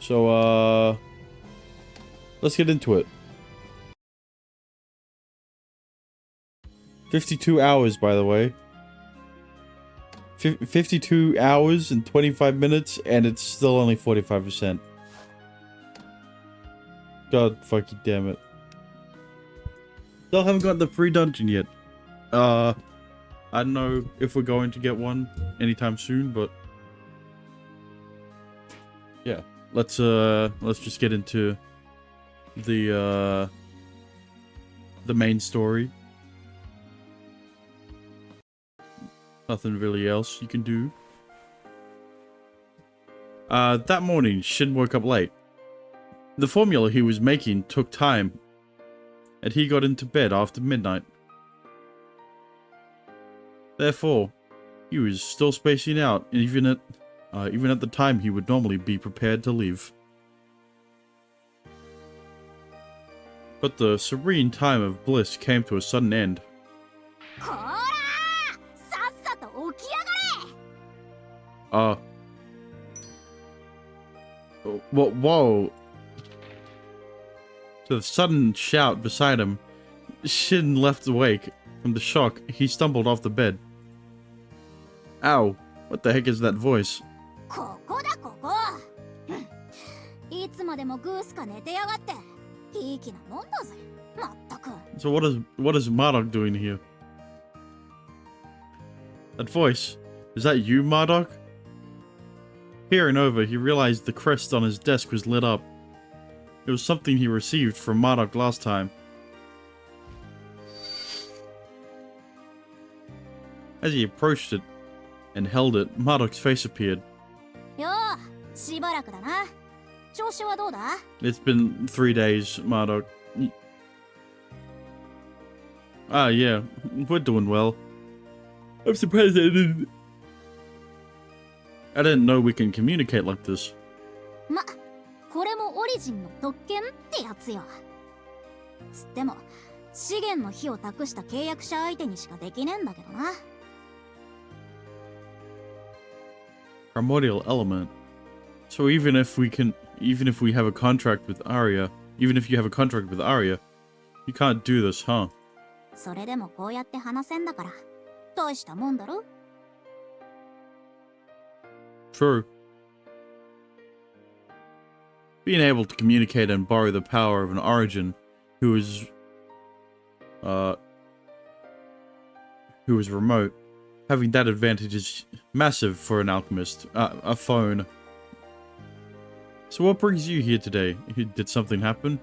So, let's get into it. 52 hours, by the way. 52 hours and 25 minutes, and it's still only 45%. God fucking damn it. Still haven't got the free dungeon yet. I don't know if we're going to get one anytime soon, but yeah, let's just get into the main story. Nothing really else you can do. That morning, Shin woke up late. The formula he was making took time, and he got into bed after midnight. Therefore, he was still spacing out, even at the time he would normally be prepared to leave. But the serene time of bliss came to a sudden end. Whoa. To the sudden shout beside him, Shin left awake. From the shock, he stumbled off the bed. Ow, what the heck is that voice? So what is Marduk doing here? That voice, is that you, Marduk? Peering over, he realized the crest on his desk was lit up. It was something he received from Marduk last time. As he approached it and held it, Marduk's face appeared. It's been 3 days, Marduk. Yeah, we're doing well. I'm surprised I didn't know we can communicate like this. Primordial element. So even if we have a contract with Arya, even if you have a contract with Arya, you can't do this, huh? True. Being able to communicate and borrow the power of an origin who is remote, having that advantage is massive for an alchemist. A phone. So what brings you here today? Did something happen?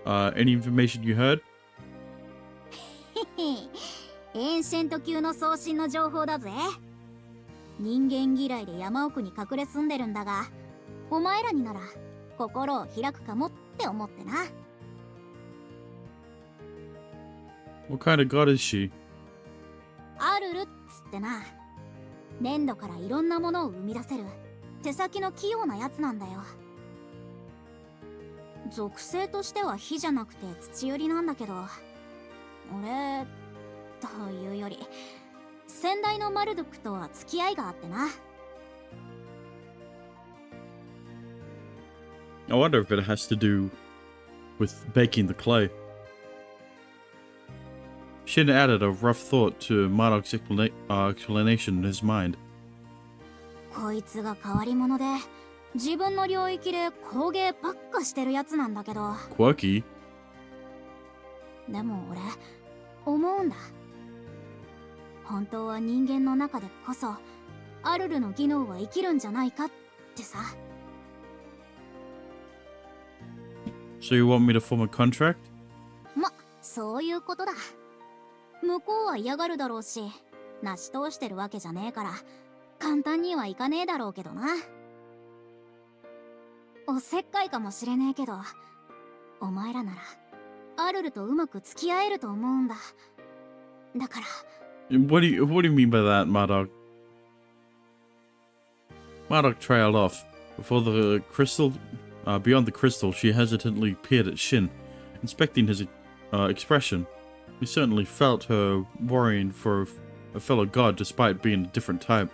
Any information you heard? エンシェント級の送信の情報だぜ。人間嫌いで山奥に隠れ住んでるんだが、お前らになら心を開くかもって思ってな。What kind of god is she? アルルっつってな。粘土からいろんなものを生み出せる手先の器用なやつなんだよ。属性としては火じゃなくて土寄りなんだけど、俺というより先代のマルドックとは付き合いがあってな。I wonder if it has to do with baking the clay. Shin added a rough thought to Marduk's explanation in his mind. こいつが変わり者で自分の領域で工芸ばっかしてるやつなんだけど。Quirky? でも俺思うんだ。本当は人間の中でこそアルルの技能は生きるんじゃないかってさ。So you want me to form a contract? そういうことだ。向こうは嫌がるだろうし、成し通してるわけじゃねえから簡単にはいかねえだろうけどな。おせっかいかもしれねえけど、お前らならアルルとうまく付き合えると思うんだ。だから。What do you mean by that, Marduk? Marduk trailed off. Before the crystal, beyond the crystal, she hesitantly peered at Shin, inspecting his expression. He certainly felt her worrying for a fellow god despite being a different type.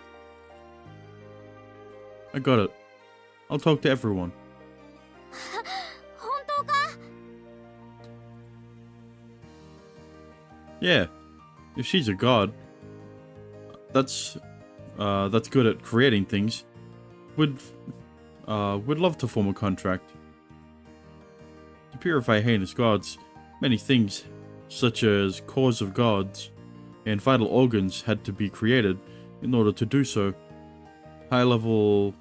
I got it. I'll talk to everyone. 本当か? Yeah, if she's a god, that's good at creating things. Would love to form a contract. To purify heinous gods, many things, such as cores of gods and vital organs, had to be created in order to do so. High levels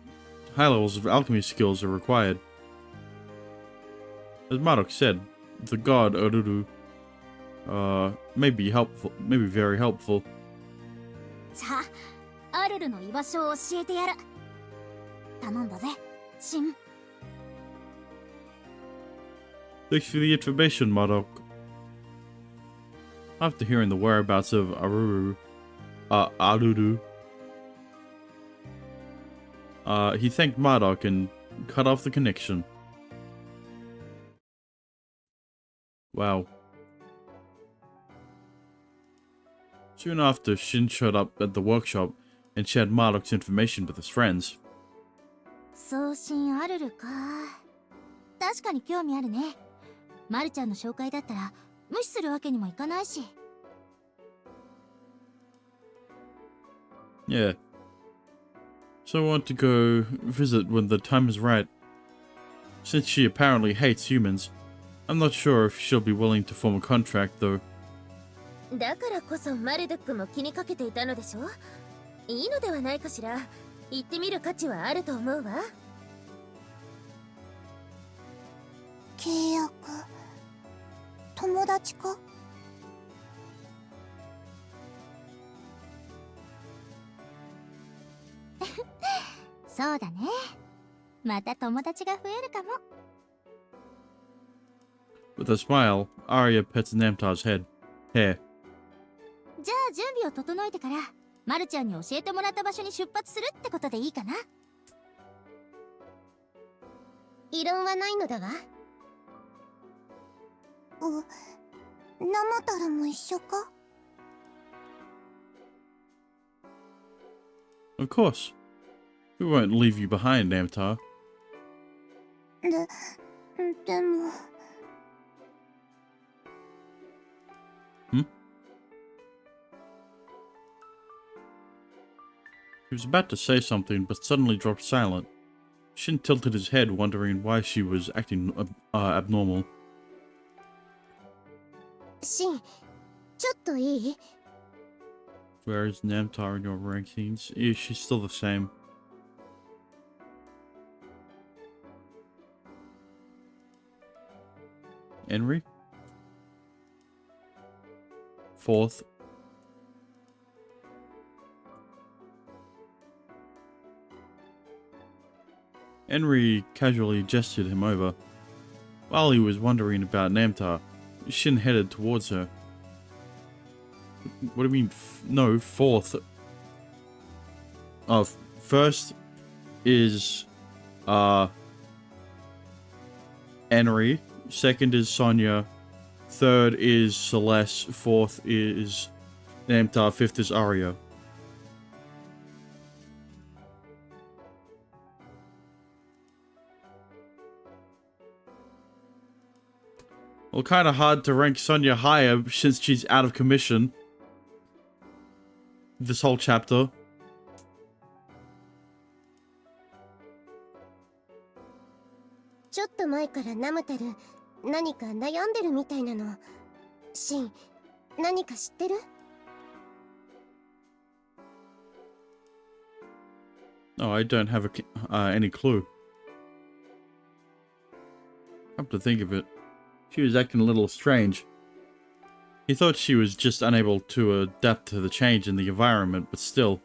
of alchemy skills are required. As Marok said, the god Oruru may be very helpful. じゃあ、アルルの居場所を教えてやる。頼んだぜ、シン。Thanks for the information, Marok. After hearing the whereabouts of Aruru, he thanked Marduk and cut off the connection. Wow. Soon after, Shin showed up at the workshop and shared Marduk's information with his friends. 送信アルルか。確かに興味あるね。マルちゃんの紹介だったら無視するわけにもいかないし。Yeah. So I want to go visit when the time is right. Since she apparently hates humans, I'm not sure if she'll be willing to form a contract, though. だからこそマルドックも気にかけていたのでしょ。いいのではないかしら。行ってみる価値はあると思うわ。契約、友達か。そうだね。また友達が増えるかも。With a smile, Arya pets Namtar's hair. じゃあ準備を整えてからマルちゃんに教えてもらった場所に出発するってことでいいかな。異論はないのだわ。生たらも一緒か。 Of course. We won't leave you behind, Namtar. でも。He was about to say something, but suddenly dropped silent. Shin tilted his head, wondering why she was acting abnormal. シン、ちょっといい？ Where is Namtar in your rankings? Is she still the same? Henry? 4th. Henry casually gestured him over. While he was wondering about Namtar, Shin headed towards her. What do you mean? No, 4th. First is Henry. Second is Sonya. Third is Celeste. 4th is Namtar. 5th is Arya. Well, kind of hard to rank Sonya higher since she's out of commission. This whole chapter. ちょっと前からナムタル何か悩んでるみたいなの。シン、何か知ってる？ Oh, I don't have any clue. Come to think of it, she was acting a little strange. He thought she was just unable to adapt to the change in the environment, but still.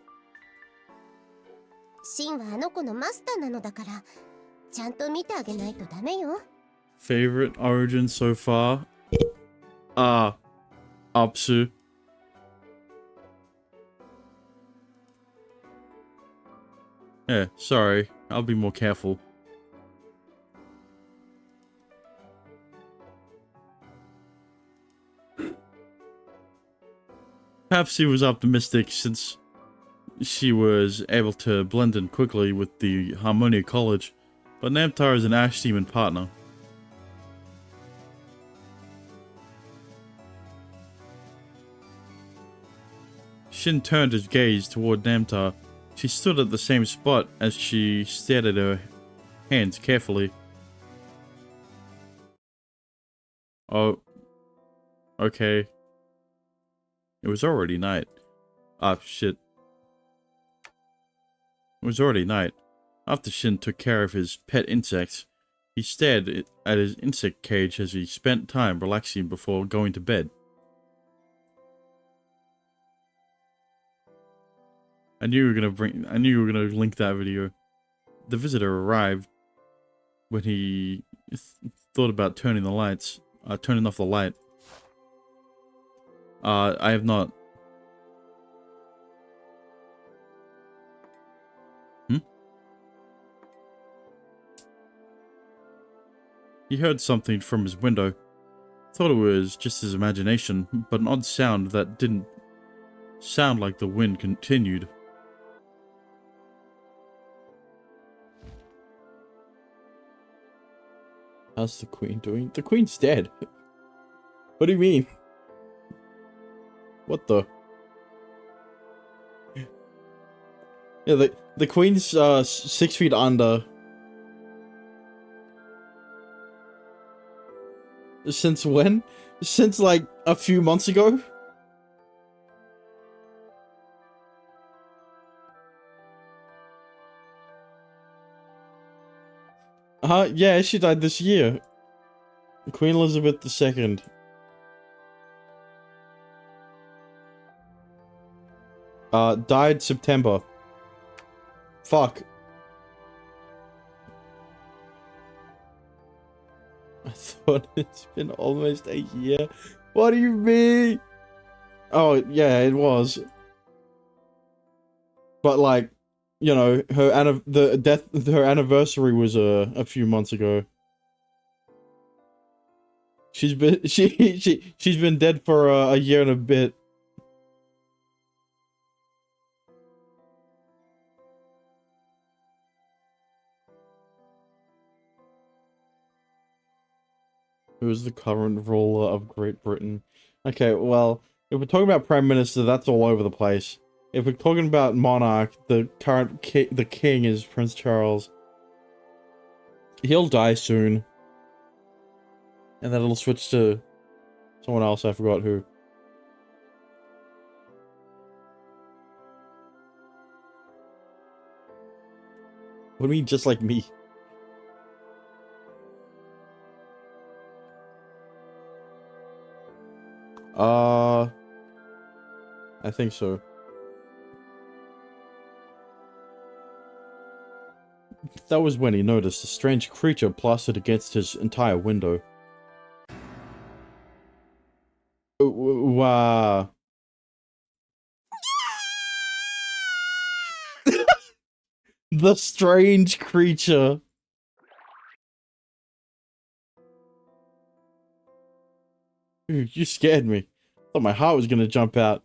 シンはあの子のマスターなのだから、ちゃんと見てあげないとダメよ。Favorite origin so far? Apsu. Yeah, sorry. I'll be more careful. Perhaps he was optimistic since she was able to blend in quickly with the Harmonia College, but Namtar is an Ash Demon partner. Shin turned his gaze toward Namtar. She stood at the same spot as she stared at her hands carefully. Oh, okay. It was already night. Ah, shit. It was already night. After Shin took care of his pet insects, he stared at his insect cage as he spent time relaxing before going to bed. I knew you were gonna link that video. The visitor arrived when he thought about turning off the light. I have not. He heard something from his window. Thought it was just his imagination, but an odd sound that didn't sound like the wind continued. How's the queen doing? The queen's dead. What do you mean? What the? Yeah, the queen's 6 feet under. Since when? Since like a few months ago? Yeah, she died this year. Queen Elizabeth II. Died September. Fuck. I thought it's been almost a year. What do you mean? Oh, yeah, it was. But like, you know, her anniversary was a few months ago. She's been dead for a year and a bit. Who is the current ruler of Great Britain? Okay, well, if we're talking about Prime Minister, that's all over the place. If we're talking about monarch, the king is Prince Charles. He'll die soon. And then it'll switch to someone else, I forgot who. What do you mean, just like me? I think so. That was when he noticed a strange creature plastered against his entire window. Wow. The strange creature. Ooh, you scared me. Thought my heart was gonna jump out.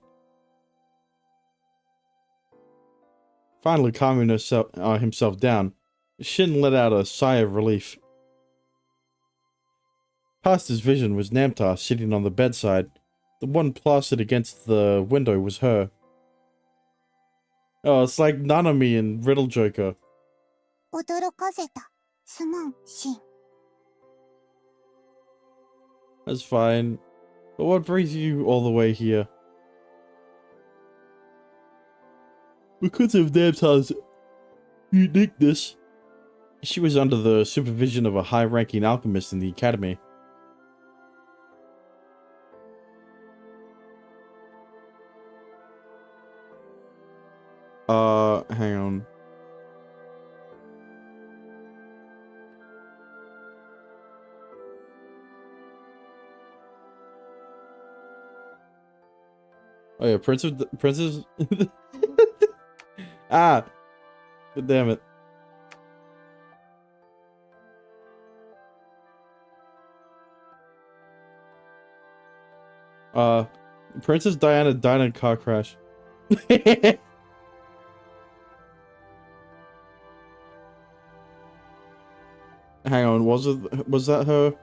Finally calming himself down, Shin let out a sigh of relief. Past his vision was Namtar sitting on the bedside. The one plastered against the window was her. Oh, it's like Nanami and Riddle Joker. That's fine. But what brings you all the way here? Because of Namtar's uniqueness. She was under the supervision of a high-ranking alchemist in the academy. Hang on. Oh yeah, Princess. Ah, god damn it. Princess Diana died in a car crash. Hang on, was that her?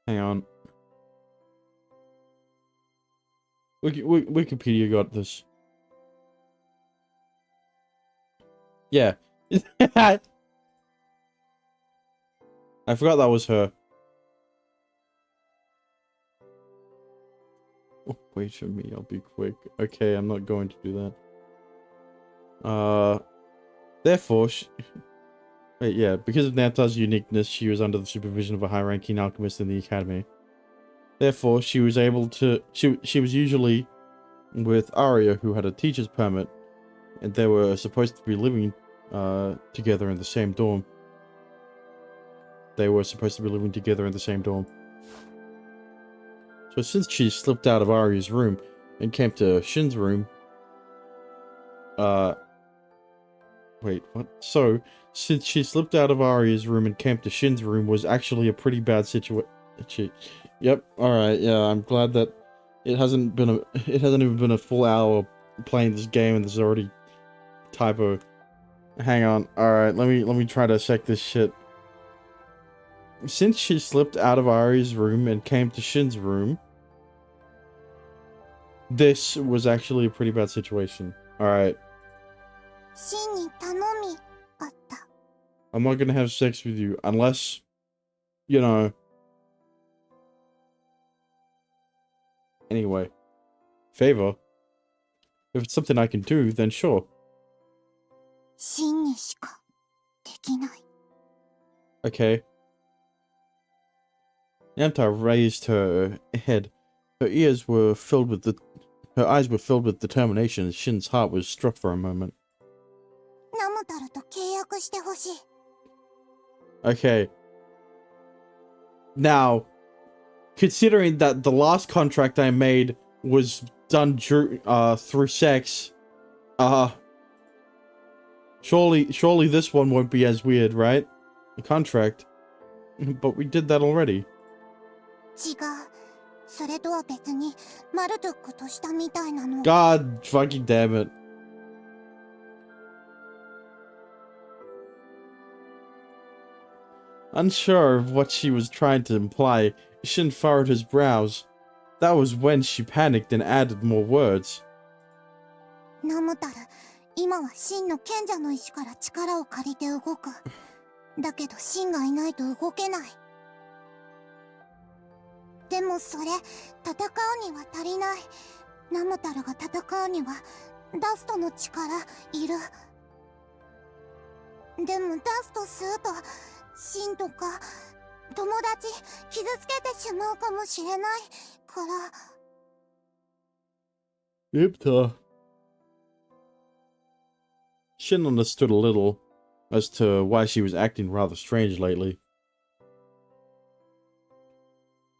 Hang on. Wikipedia got this. Yeah. I forgot that was her. Oh, wait for me, I'll be quick. Okay, I'm not going to do that. Therefore, wait, yeah, because of Namtar's uniqueness, she was under the supervision of a high-ranking alchemist in the academy. Therefore, she was able to... She was usually with Arya, who had a teacher's permit, and they were supposed to be living together in the same dorm. They were supposed to be living together in the same dorm. So since she slipped out of Arya's room and came to Shin's room... Wait, what? So, since she slipped out of Arya's room and came to Shin's room was actually a pretty bad situation. Yep, alright, yeah, I'm glad that it hasn't even been a full hour playing this game and there's already typo. Hang on, alright, let me try to check this shit. Since she slipped out of Arya's room and came to Shin's room, this was actually a pretty bad situation. Alright. I'm not gonna have sex with you unless, you know. Anyway. Favor. If it's something I can do, then sure. Okay. Namtar raised her head. Her eyes were filled with determination, and Shin's heart was struck for a moment. Okay. Now, considering that the last contract I made was done through sex, surely this one won't be as weird, right? The contract. But we did that already. God fucking damn it. Unsure of what she was trying to imply, Shin furrowed his brows. That was when she panicked and added more words. Ipta. Shin understood a little as to why she was acting rather strange lately.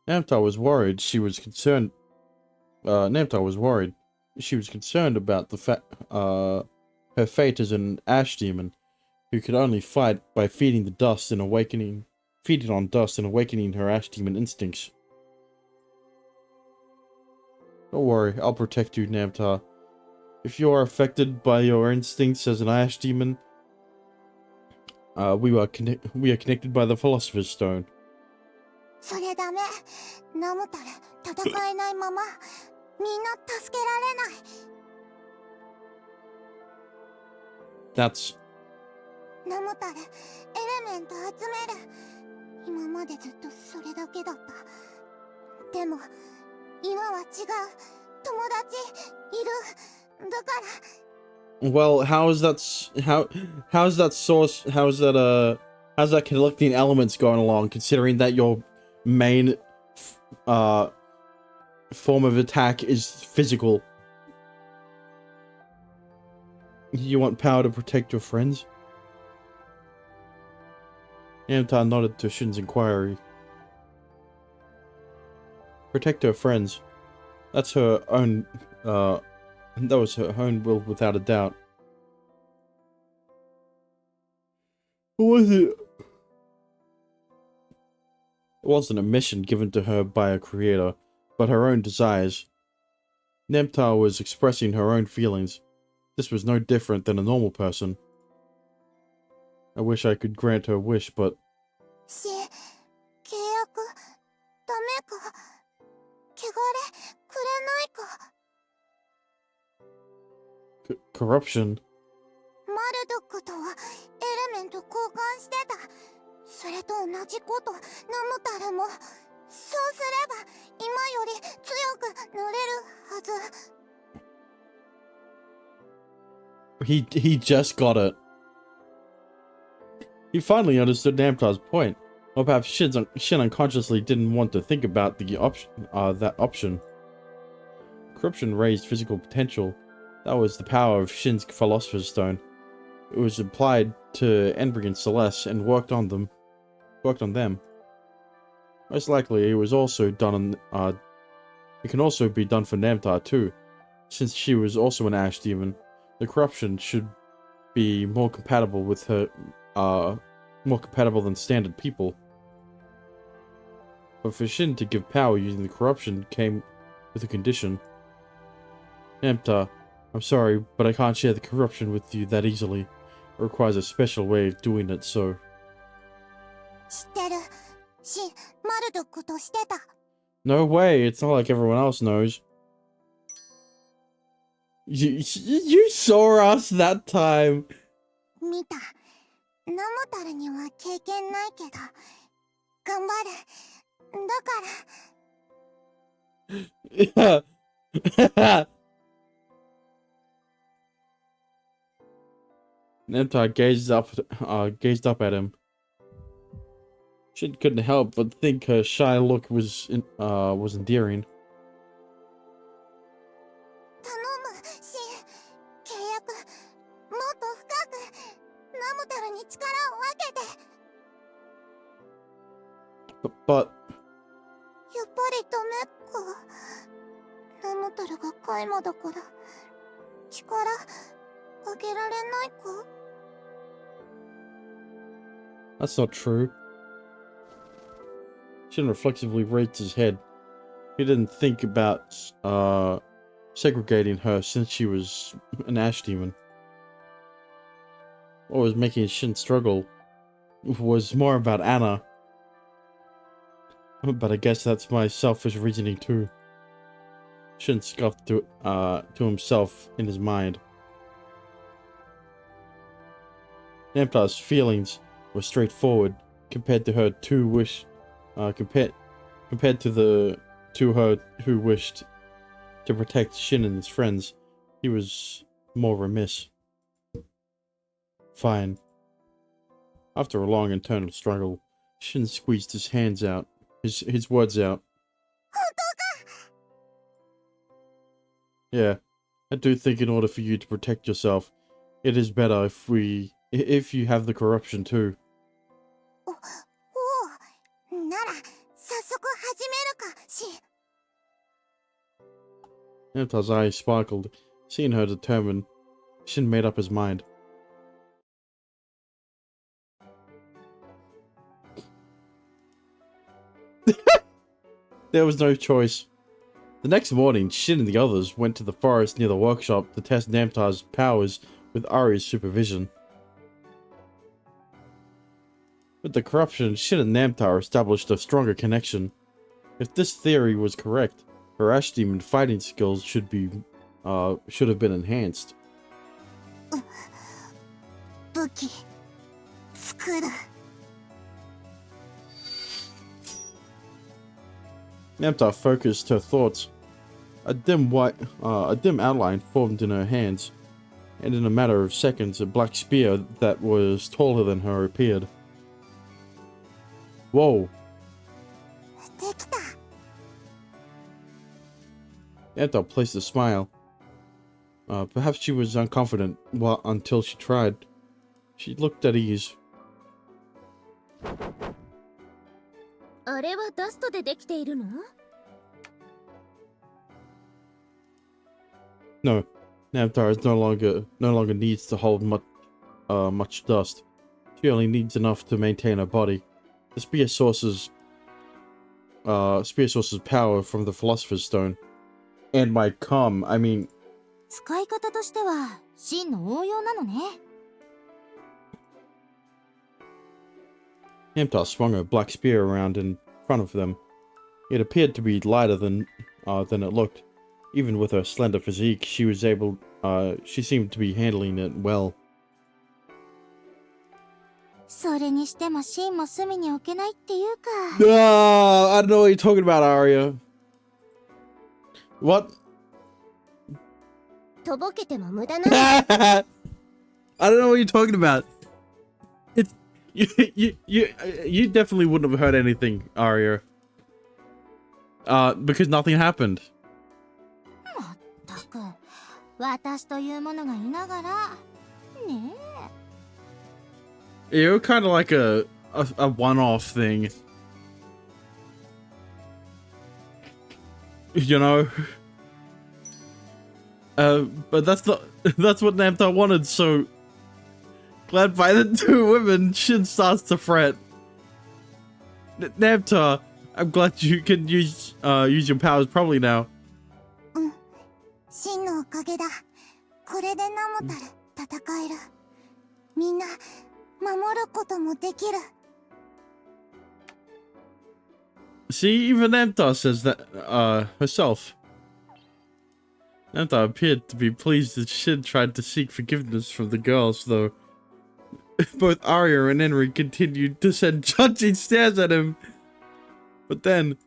Namtar was worried. She was concerned. Namtar was worried. She was concerned about the her fate as an ash demon who could only fight by feeding on dust and awakening her ash demon instincts. Don't worry, I'll protect you, Namtar. If you are affected by your instincts as an ash demon, we are connected by the Philosopher's Stone. That's... Well, how's that collecting elements going along, considering that your main form of attack is physical? You want power to protect your friends? Namtar nodded to Shin's inquiry. Protect her friends. That's her own, that was her own will without a doubt. What was it? It wasn't a mission given to her by a creator, but her own desires. Nemtar was expressing her own feelings. This was no different than a normal person. I wish I could grant her wish, but... 契約ダメか汚れくれないか corruption? マルドックとはエレメント交換してた。それと同じことナムタルも。そうすれば今より強くなれるはず。He just got it. He finally understood Namtar's point. Or perhaps Shin unconsciously didn't want to think about the that option. Corruption raised physical potential. That was the power of Shin's Philosopher's Stone. It was applied to Enbrig and Celeste and worked on them. Most likely, it was also done on. It can also be done for Namtar too, since she was also an Ash Demon. The corruption should be more compatible with her, more compatible than standard people. But for Shin to give power using the corruption came with a condition. Namtar, I'm sorry, but I can't share the corruption with you that easily. It requires a special way of doing it, so... 知ってる。マルドックとしてた。 No way, it's not like everyone else knows. You saw us that time. 見た。ナムタルには経験ないけど、頑張る。だから。Nemtar gazed up at him. Shin couldn't help but think her shy look was endearing. 頼む、シン。契約、もっと深く、ナムタルに力を分けて。But やっぱりダメか。ナムタルがカイマだから、力、あげられないか that's not true. Shin reflexively raised his head. He didn't think about segregating her since she was an Ash Demon. What was making Shin struggle was more about Anna. But I guess that's my selfish reasoning too. Shin scoffed to himself in his mind. Namtar's feelings were straightforward compared to her compared to her who wished to protect Shin and his friends. He was more remiss. Fine. After a long internal struggle, Shin squeezed his hands out, his words out. Yeah, I do think in order for you to protect yourself, it is better if you have the corruption too. Namtar's eyes sparkled. Seeing her determined, Shin made up his mind. There was no choice. The next morning, Shin and the others went to the forest near the workshop to test Namtar's powers with Ari's supervision. With the corruption, Shin and Namtar established a stronger connection. If this theory was correct, her Ash Demon fighting skills should have been enhanced. 武器作る。 Namtar focused her thoughts. A dim outline formed in her hands, and in a matter of seconds, a black spear that was taller than her appeared. Whoa! できた。 Namtar placed a smile. Perhaps she was unconfident until she tried. She looked at ease. あれはダストでできているの？ No, Namtar is no longer needs to hold much dust. She only needs enough to maintain her body. The spear sources power from the Philosopher's Stone. And my calm, I mean... 使い方としては真の応用なのね。Namtar swung her black spear around in front of them. It appeared to be lighter than it looked. Even with her slender physique, she seemed to be handling it well. それにしても真も隅に置けないっていうか。I don't know what you're talking about, Arya. What? とぼけても無駄な。I don't know what you're talking about. It's you definitely wouldn't have heard anything, Arya. Because nothing happened. まったく、私というものがいながら、ねえ。You're kind of like a one-off thing. You know? But that's what Namtar wanted, so glad by the two women, Shin starts to fret. Namtar, I'm glad you can use your powers properly now. 真のおかげだ。これでナモタル戦える。みんな守ることもできる。See, even Namtar says that herself. Namtar appeared to be pleased that Shin tried to seek forgiveness from the girls, though both Arya and Henry continued to send judging stares at him. But then...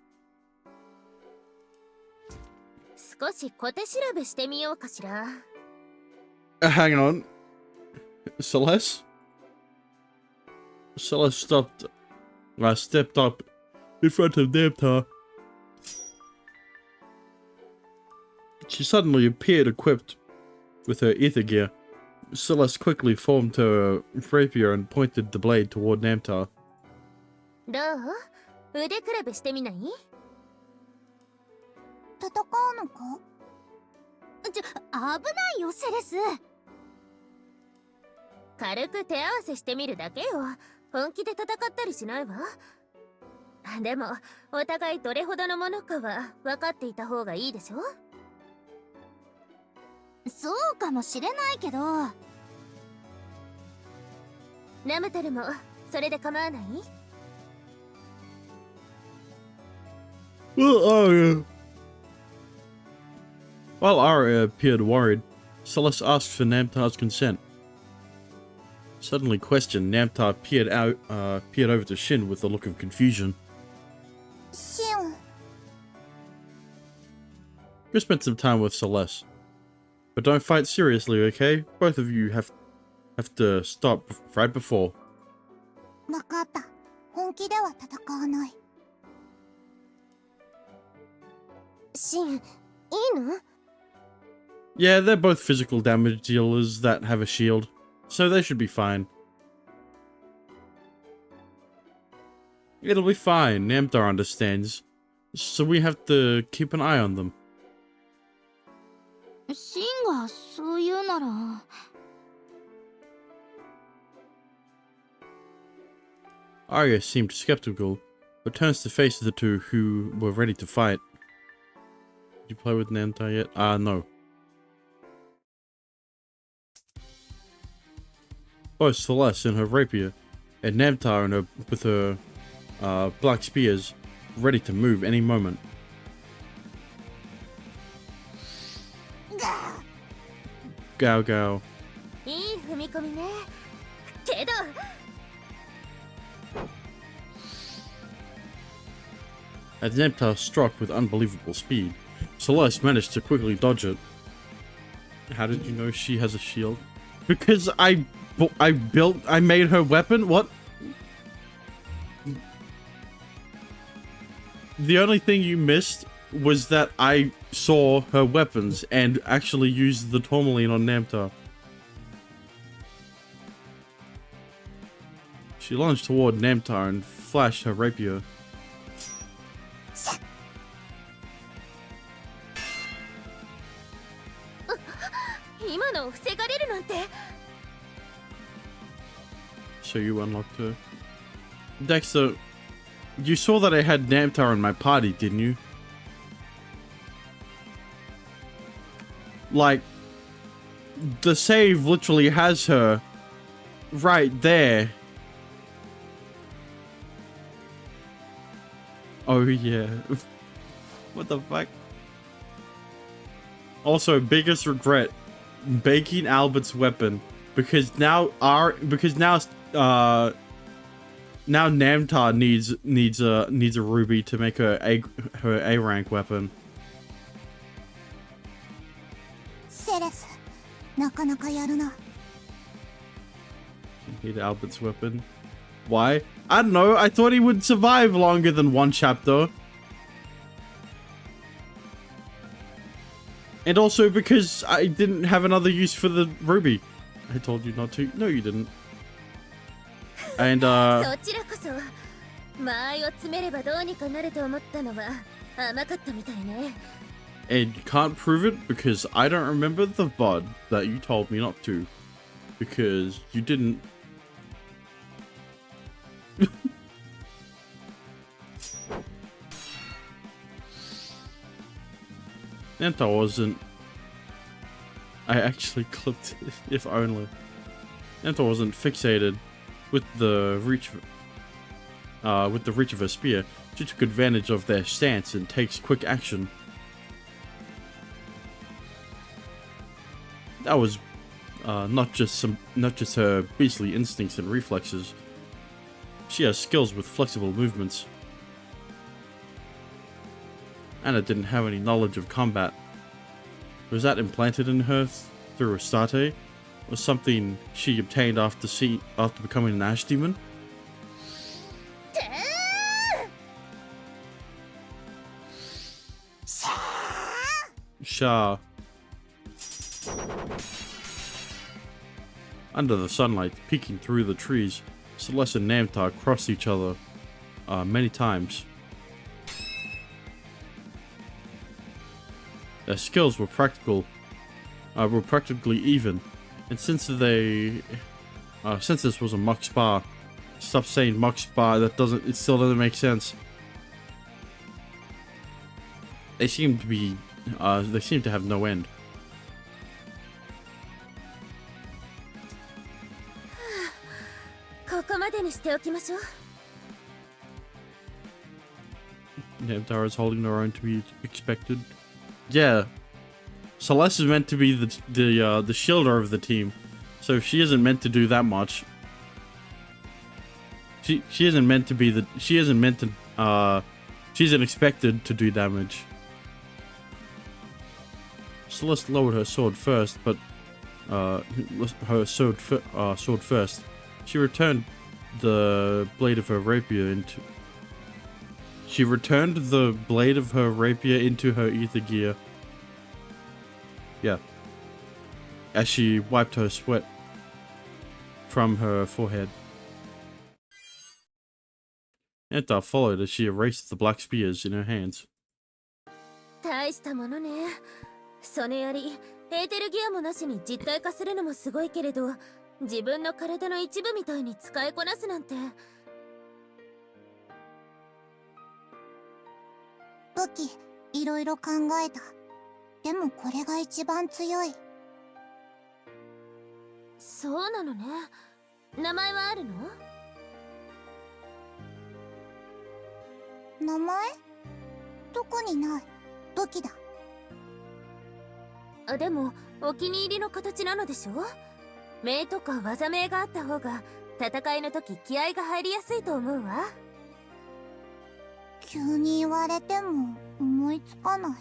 少し小手調べしてみようかしら。hang on. Celeste? Celeste stepped up in front of Namtar. She suddenly appeared equipped with her ether gear. Celeste quickly formed her rapier and pointed the blade toward Namtar. どう？腕比べしてみない？戦うのか？危ないよ、セレス。軽く手合わせしてみるだけよ。本気で戦ったりしないわ。でも、お互いどれほどのものかは分かっていた方がいいでしょ？そうかもしれないけど。ナムタルもそれで構わない？ While Arya appeared worried, Celeste asked for Namtar's consent. Suddenly questioned, Namtar peered over to Shin with a look of confusion. シン。 Go spend some time with Celeste. But don't fight seriously, okay? Both of you have to stop right before. わかった。本気では戦わない。シン、いいの？ Yeah, they're both physical damage dealers that have a shield, so they should be fine. It'll be fine, Namtar understands. So we have to keep an eye on them. シンがそう言うなら。Arya seemed skeptical, but turns to face the two who were ready to fight. Did you play with Namtar yet? No. Both Celeste in her rapier, and Namtar with her black spears, ready to move any moment. Gao Gao. いい踏み込みね。けど。 As Namtar struck with unbelievable speed, Celeste managed to quickly dodge it. How did you know she has a shield? Because I made her weapon? What? The only thing you missed was that I saw her weapons and actually used the tourmaline on Namtar. She lunged toward Namtar and flashed her rapier. 今のを防がれるなんて。 So you unlocked her. Dexter, you saw that I had Namtar in my party, didn't you? Like, the save literally has her right there. Oh yeah. What the fuck? Also, biggest regret, baking Albert's weapon, because now Namtar needs a ruby to make her A rank weapon. セレス、なかなかやるな。 Need Albert's weapon. Why? I don't know. I thought he would survive longer than one chapter. And also because I didn't have another use for the ruby. I told you not to. No, you didn't. And そちらこそ、間合いを詰めればどうにかなると思ったのは甘かったみたいね。 and you can't prove it because I don't remember the VOD that you told me not to. Because you didn't. Namtar wasn't. I actually clipped it, if only. Namtar wasn't fixated with the reach of her spear. She took advantage of their stance and takes quick action. That was not just her beastly instincts and reflexes. She has skills with flexible movements. Anna didn't have any knowledge of combat. Was that implanted in her through Astarte? Or something she obtained after becoming an ash demon? Shah. Under the sunlight, peeking through the trees, Celeste and Namtar crossed each other many times. Their skills were practically even, and since this was a muck spa, stop saying muck spa. It still doesn't make sense. They seem to have no end. Namtar is holding her own to be expected. Yeah, Celeste is meant to be the shielder of the team, so she isn't meant to do that much. She isn't meant to be she isn't expected to do damage. Celeste lowered her sword first, but sword first. She returned the blade of her rapier into. She returned the blade of her rapier into her ether gear. Yeah. As she wiped her sweat from her forehead. Namtar followed as she erased the black spears in her hands. 大したものね。その槍、エーテルギアもなしに実体化するのもすごいけれど、自分の体の一部みたいに使いこなすなんて。武器、いろいろ考えた。でもこれが一番強い。そうなのね。名前はあるの？名前？特にない。武器だ。でもお気に入りの形なのでしょ？名とか技名があった方が戦いの時気合が入りやすいと思うわ。急に言われても思いつかない。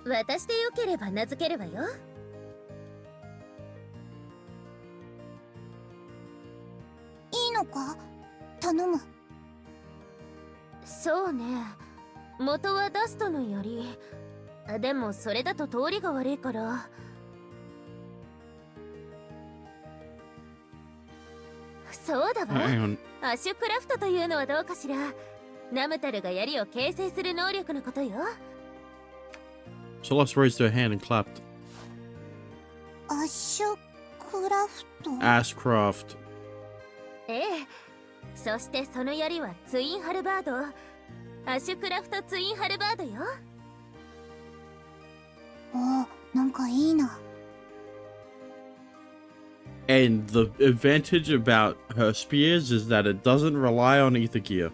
私でよければ名付けるわよ。いいのか？頼む。そうね。元はダストの槍。でもそれだと通りが悪いから。そうだわ。アッシュクラフトというのはどうかしら。ナムタルが槍を形成する能力のことよ。Celeste raised her hand and clapped. ラフト。 Ashcraft. ええ、そしてその槍はツインハルバード、アシュクラフトツインハルバードよ。お、なんかいいな。 And the advantage about her spears is that it doesn't rely on ether gear.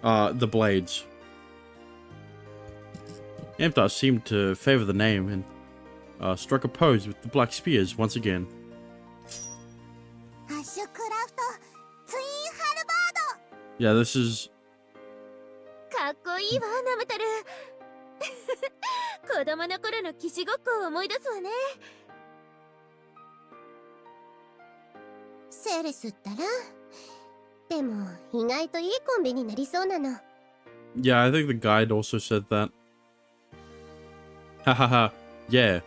The blades. Namtar seemed to favor the name and struck a pose with the black spears once again. アッシュクラフトツインハルバー Yeah, this is... かっこいいわ、ナムタル。子供の頃の騎士ごっこを思い出すわね。セレスったら、でも意外といいコンビになりそうなの。 Yeah, I think the guide also said that. Hahaha, yeah.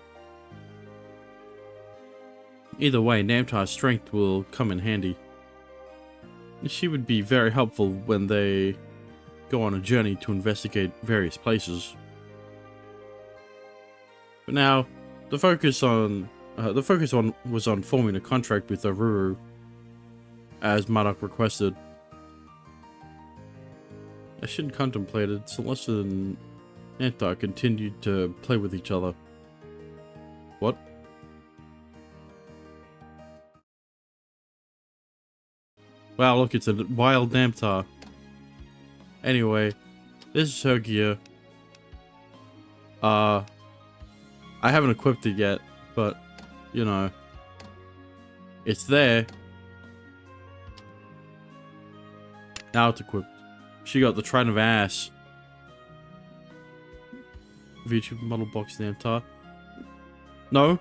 Either way, Namtar's strength will come in handy. She would be very helpful when they go on a journey to investigate various places. But now, the focus was on forming a contract with Aruru, as Madoc requested. As Shin contemplated, Celeste and Namtar continued to play with each other. What? Wow, look, it's a wild Namtar. Anyway, this is her gear. I haven't equipped it yet, but, you know, it's there. Now it's equipped. She got the Trident of Ass. VTube model box Namtar. No.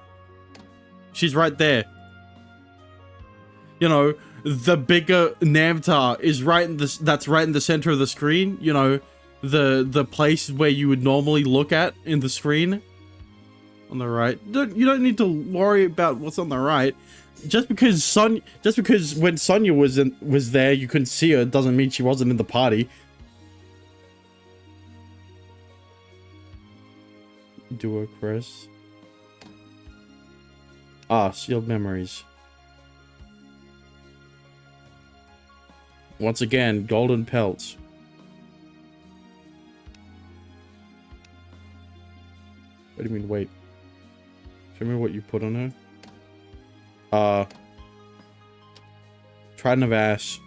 She's right there. You know, the bigger Namtar is right in this. That's right in the center of the screen. You know, the place where you would normally look at in the screen. On the right. You don't need to worry about what's on the right. Just because when Sonya was there, you couldn't see her, doesn't mean she wasn't in the party. Duo Chris. Ah, sealed memories. Once again, golden pelts. What do you mean, wait? Show me what you put on her. Trident of Ash.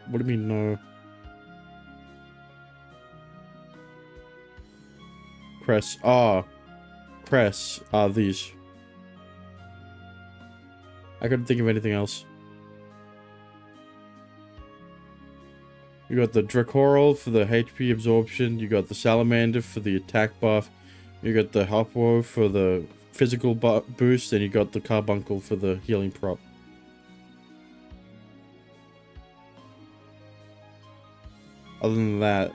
What do you mean, no? Crest. Ah. Crests are these. I couldn't think of anything else. You got the Dracoral for the HP absorption. You got the Salamander for the attack buff. You got the Harpo for the physical boost. And you got the Carbuncle for the healing prop. Other than that...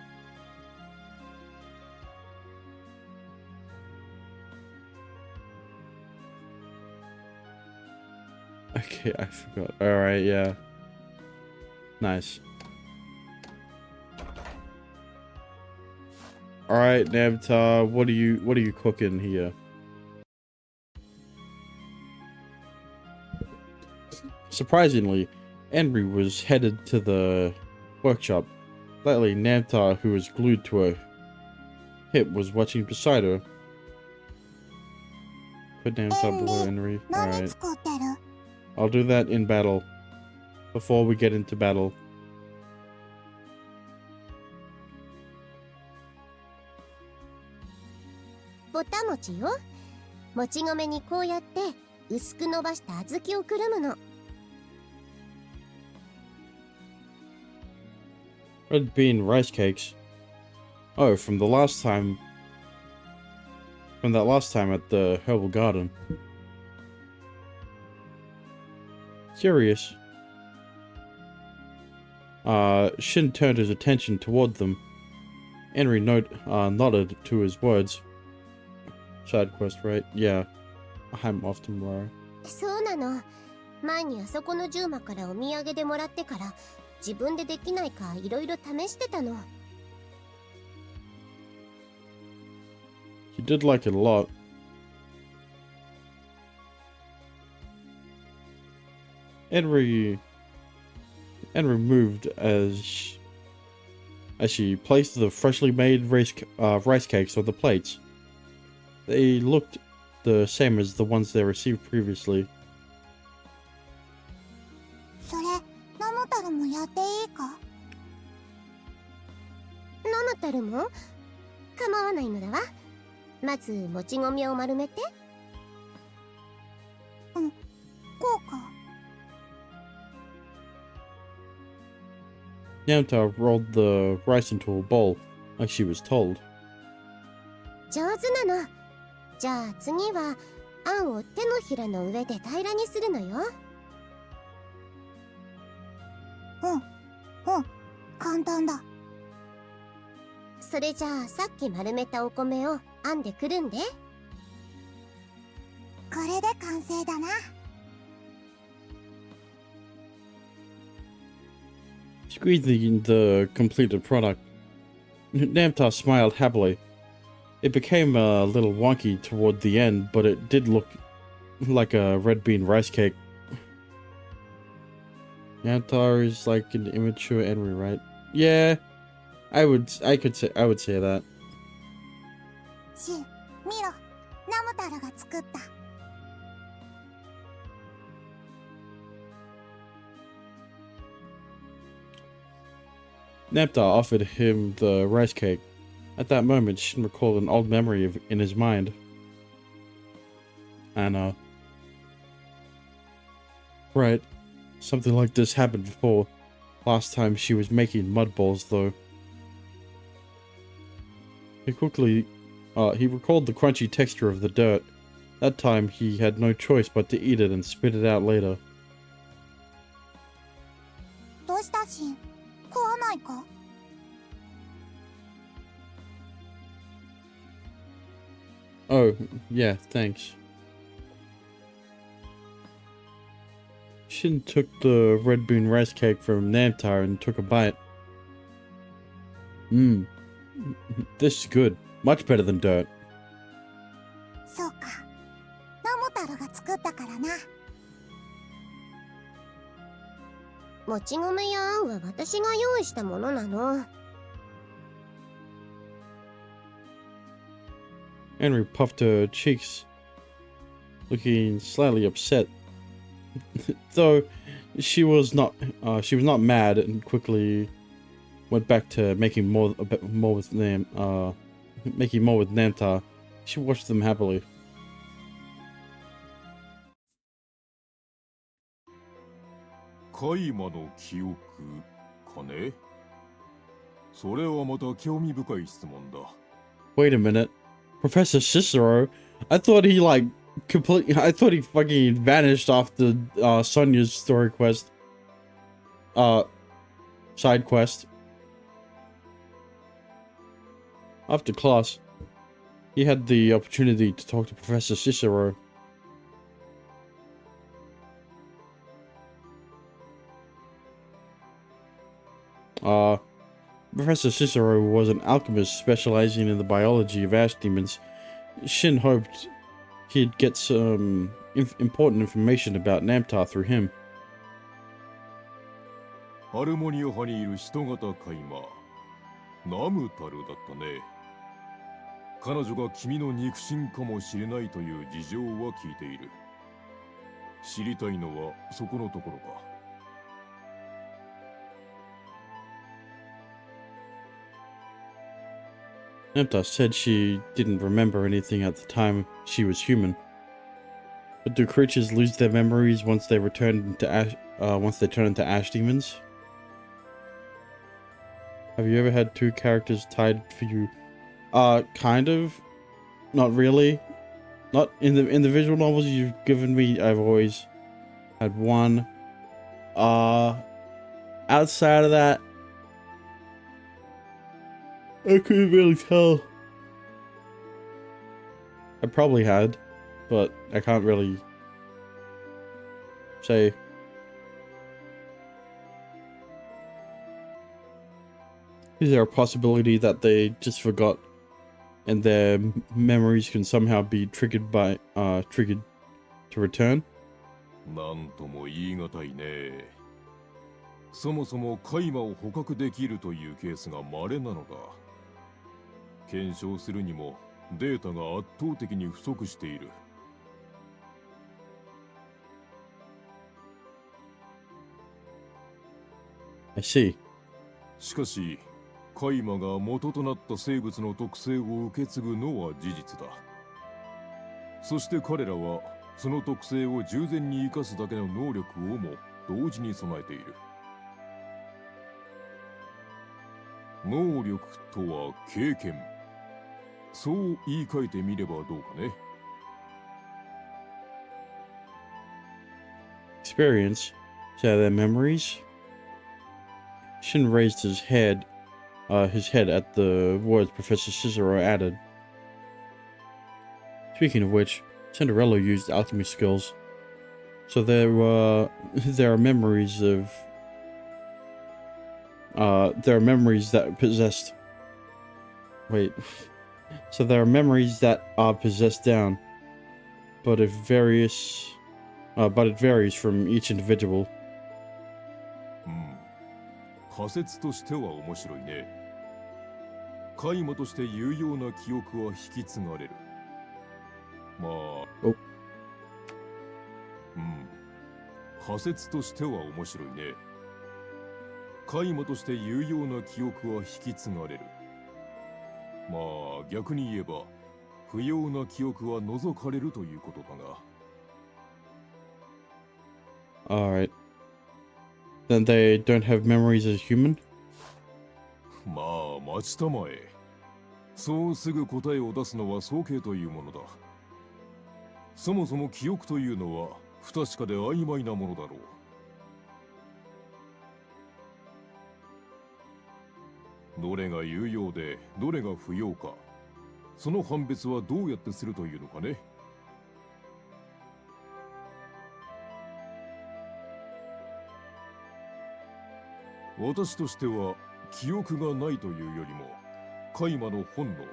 Okay, I forgot. Alright, yeah. Nice. Alright, Namtar, what are you cooking here? Surprisingly, Henry was headed to the workshop. Lately, Namtar, who was glued to her hip, was watching beside her. Put Namtar below Henry. Alright. I'll do that in battle. Before we get into battle. ぼたもちよ。もち米にこうやって薄く伸ばした小豆をくるむの。Red bean rice cakes. Oh, from that last time at the herbal garden. Curious. Shin turned his attention toward them. Henry nodded to his words. Side quest, right? Yeah. I'm off tomorrow. そうなの。前にあそこのジューマからお土産でもらってから自分でできないかいろいろ試してたの。did like it a lot. Henry moved as she placed the freshly made rice cakes on the plates. They looked the same as the ones they received previously. それナムタルもやっていいか？ナムタルも構わないのだわ。まずもち米を丸めて。こうか。Yamta rolled the rice into a bowl, like she was told. 上手なの。じゃあ次はあんを手のひらの上で平らにするのよ。簡単だ。それじゃあさっき丸めたお米を編んでくるんで。これで完成だな。Squeezing the completed product, Namta smiled happily. It became a little wonky toward the end, but it did look like a red bean rice cake. Namtar is like an immature Henry, right? Yeah, I would say that. シン、見ろ。ナムタルが作った。Namta offered him the rice cake. At that moment, Shin recalled an old memory in his mind. Anna. Right. Something like this happened before. Last time she was making mud balls, though. He recalled the crunchy texture of the dirt. That time, he had no choice but to eat it and spit it out later. どうしたシン？食わないか？ Oh, yeah, thanks. Shin took the red bean rice cake from Namtar and took a bite. This is good. Much better than dirt. そうか。ナムタルが作ったからな。もち米やあんは私が用意したものなの。Henry puffed her cheeks, looking slightly upset. Though she was not mad, and quickly went back to making more with Namtar. She watched them happily. カイマの記憶かね？それはまた興味深い質問だ。 Wait a minute. Professor Cicero? I thought he fucking vanished off the Sonya's story quest. Side quest. After class, he had the opportunity to talk to Professor Cicero. Professor Cicero was an alchemist specializing in the biology of ash demons. Shin hoped he'd get some important information about Namtar through him. ハルモニア派にいる人型カイマ、ナムタルだったね。彼女が君の肉親かもしれないという事情は聞いている。知りたいのはそこのところか。 Namta said she didn't remember anything at the time she was human. But do creatures lose their memories once they turn into ash demons? Have you ever had two characters tied for you? Kind of. Not really. Not in the visual novels you've given me. I've always had one. Outside of that, I couldn't really tell. I probably had, but I can't really say. Is there a possibility that they just forgot and their memories can somehow be triggered to return. なんとも言い難いね。そもそもカイマを捕獲できるというケースが稀なのだ。検証するにもデータが圧倒的に不足している。I see. しかし、カイマが元となった生物の特性を受け継ぐのは事実だ。そして彼らはその特性を従前に生かすだけの能力をも同時に備えている。能力とは経験。そう言い換えてみればどうかね。Experience. So their memories. Shin raised his head at the words Professor Cicero added. Speaking of which, Cinderella used alchemy skills, so there are memories that possessed. Wait, so there are memories that are possessed down, but it varies from each individual. 仮説としては面白いね。カイマとして有用な記憶は引き継がれる。まあ、仮説としては面白いね。カイマとして有用な記憶は引き継がれる。まあ、逆に言えば、不要な記憶は除かれるということだが。Alright. Then they don't have memories as human? まあ、待ちたまえ。そうすぐ答えを出すのは早計というものだ。そもそも記憶というのは不確かで曖昧なものだろう。どれが有用でどれが不要か、その判別はどうやってするというのかね。私としては記憶がないというよりもカイマの本能、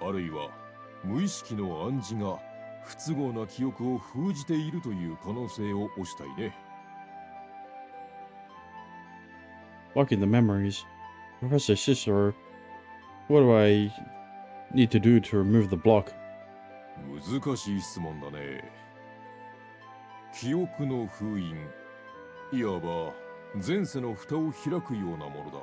あるいは無意識の暗示が不都合な記憶を封じているという可能性を推したいね。Blocking the memories. Professor Cicero, what do I need to do to remove the block? 難しい質問だね。記憶の封印、いわば前世の蓋を開くようなものだ。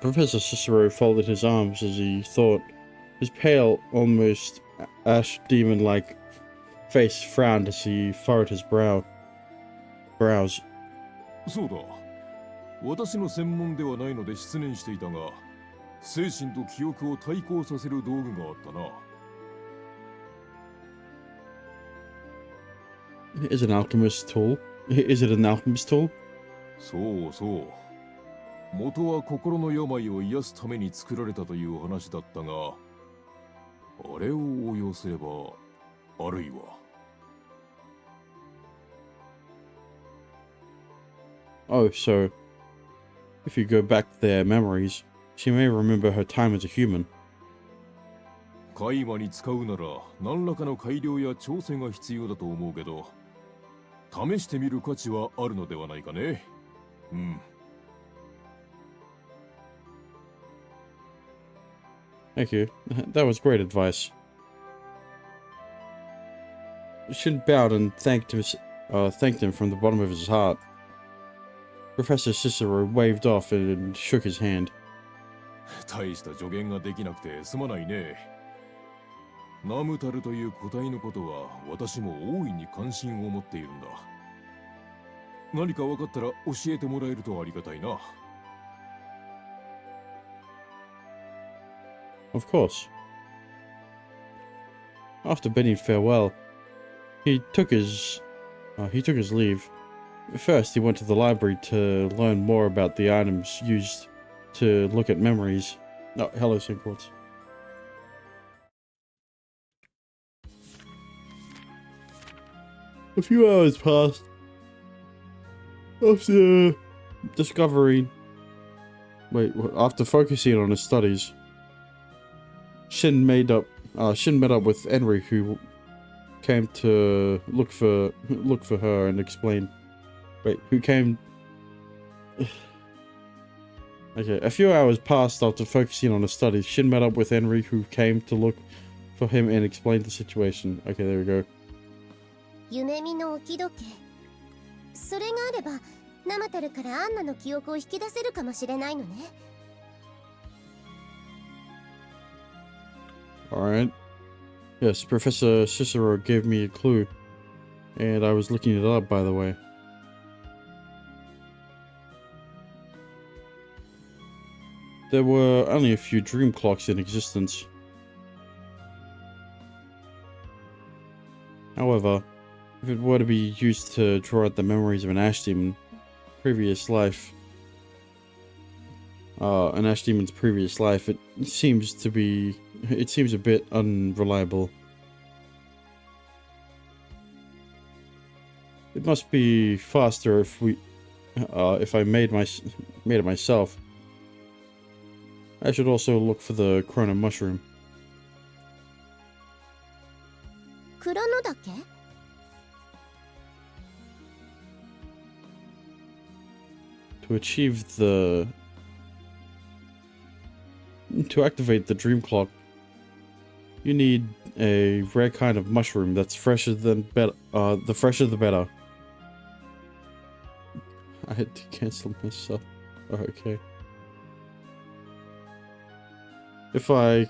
Professor Cicero folded his arms as he thought. His pale, almost ash demon-like face frowned as he furrowed his brows. そうだ。私の専門ではないので失念していたが、精神と記憶を対抗させる道具があったな。Is it an alchemist tool? Is it an alchemist tool? そうそう。元は心の病を癒すために作られたという話だったが、あれを応用すれば、あるいは。Oh, so if you go back their memories, she may remember her time as a human. カイマに使うなら何らかの改良や調整が必要だと思うけど、試してみる価値はあるのではないかね。Thank you. That was great advice. Shin bowed and thanked him from the bottom of his heart. Professor Cicero waved off and shook his hand. 大した助言ができなくてすまないね。ナムタルという個体のことは私も大いに関心を持っているんだ。何か分かったら教えてもらえるとありがたいな。Of course. After bidding farewell, he took his leave. First, he went to the library to learn more about the items used to look at memories. Oh, hello, Synchords. A few hours passed. After discovering... Wait, after focusing on his studies, Shin met up with Enri, who came to look for her and explain. Wait, who came? Okay, a few hours passed after focusing on his studies. Shin met up with Enri, who came to look for him and explain the situation. Okay, there we go. 夢見の置き時計。それがあれば、ナマタルからアンナの記憶を引き出せるかもしれないのね。Alright. Yes, Professor Cicero gave me a clue. And I was looking it up, by the way. There were only a few dream clocks in existence. However, if it were to be used to draw out the memories of an ash demon previous life, an ash demon's previous life, it seems a bit unreliable. It must be faster if I made it myself. I should also look for the chrono mushroom. クロノだけ？ To activate the dream clock, you need a rare kind of mushroom that's fresher than the fresher the better. I had to cancel myself. Okay. If I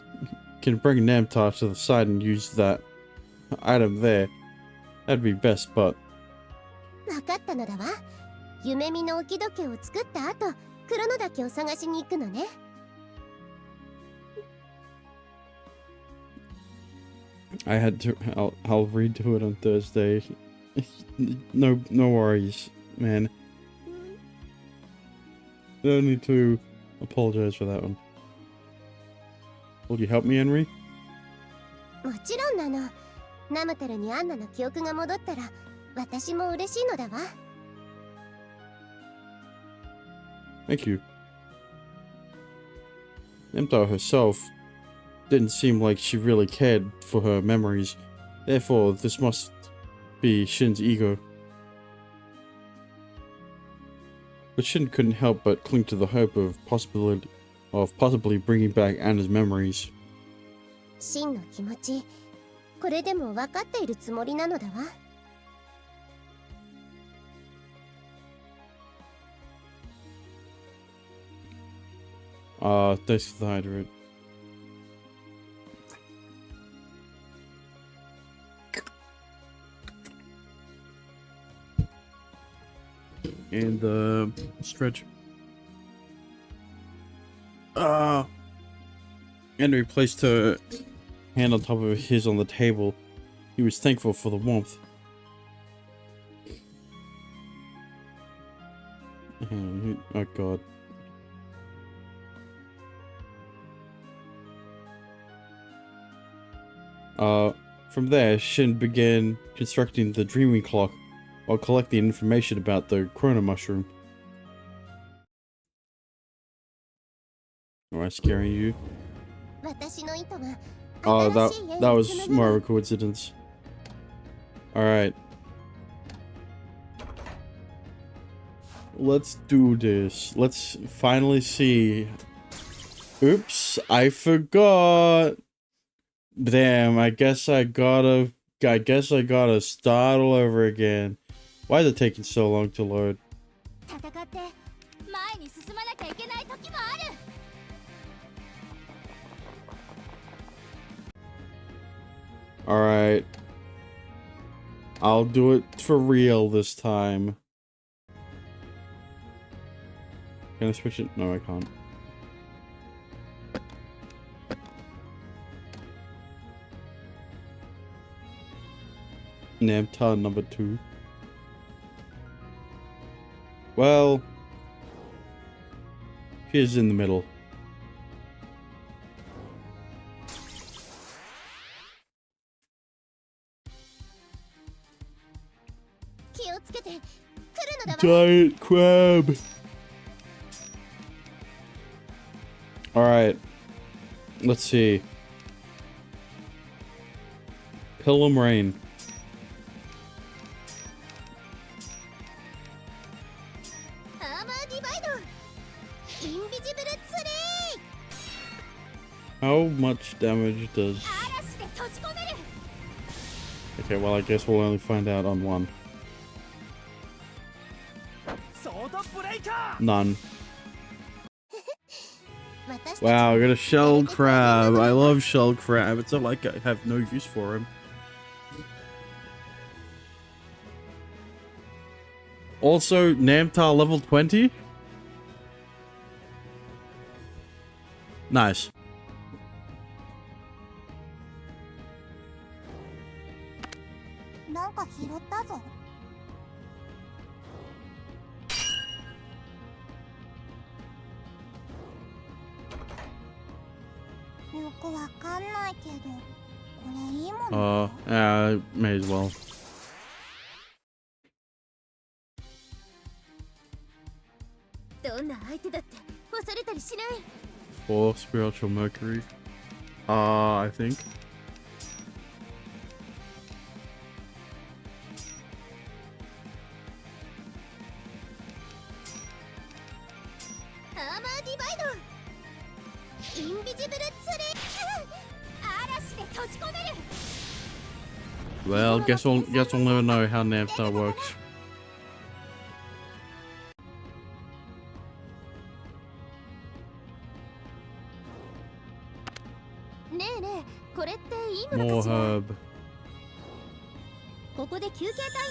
can bring Namtar to the side and use that item there, that'd be best, but... わかったのだわ。夢見の置き時計を作った後、クロノだけを探しに行くのね。I'll redo it on Thursday. No worries, man. No need to apologize for that one. Will you help me, Henry? もちろんなの。ナムタルにアンナの記憶が戻ったら、私も嬉しいのだわ。Thank you. Namtar herself didn't seem like she really cared for her memories. Therefore, this must be Shin's ego. But Shin couldn't help but cling to the hope of possibly bringing back Anna's memories. シンの気持ち、これでも分かっているつもりなのだわ。Thanks for the hydrate. And the stretch. Henry placed her hand on top of his on the table. He was thankful for the warmth. Oh god. From there, Shin began constructing the dreaming clock while collecting information about the chrono mushroom. Am I scaring you? Oh, that was more of a coincidence. Alright. Let's do this. Let's finally see. Oops, I forgot. Damn, I guess I gotta start all over again. Why is it taking so long to load? Alright. I'll do it for real this time. Can I switch it? No, I can't. Namtar number 2. Well, here's in the middle. Giant crab. Alright. Let's see. Pilum Rain. アーマーディバイドインビジブルツリー How much damage does... 嵐で閉じ込める Okay, well, I guess we'll only find out on one. None. Wow, I got a shell crab. I love shell crab. It's not like I have no use for him. Also, Namtar level 20? Nice. なんか拾ったぞ。よくわかんないけど、これいいもの？ May as well. どんな相手だって恐れたりしない。 For spiritual mercury. I think. アーマーディバイドインビジブルツリー嵐で閉じ込める Well, guess we'll never know how Namtar works. ねえねえ、これっていいもの More かしら。 herb. ここで休憩タイ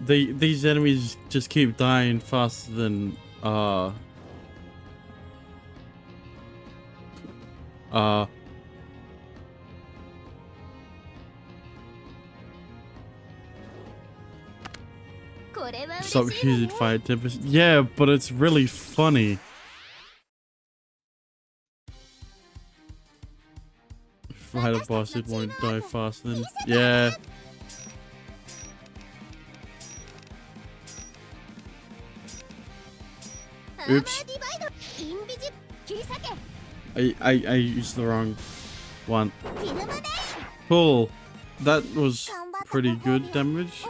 ムね。 These enemies just keep dying faster than stop using fire tempest. Yeah, but it's really funny. Fight a boss, it won't die faster than... Yeah. Oops. I used the wrong one. Cool. That was pretty good damage.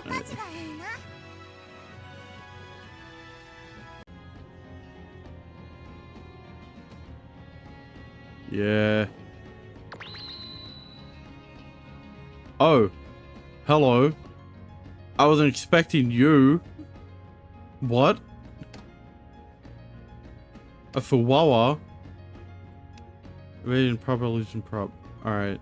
Yeah. Oh. Hello. I wasn't expecting you. What? A Fuwawa? Radiant prop, illusion prop. Alright.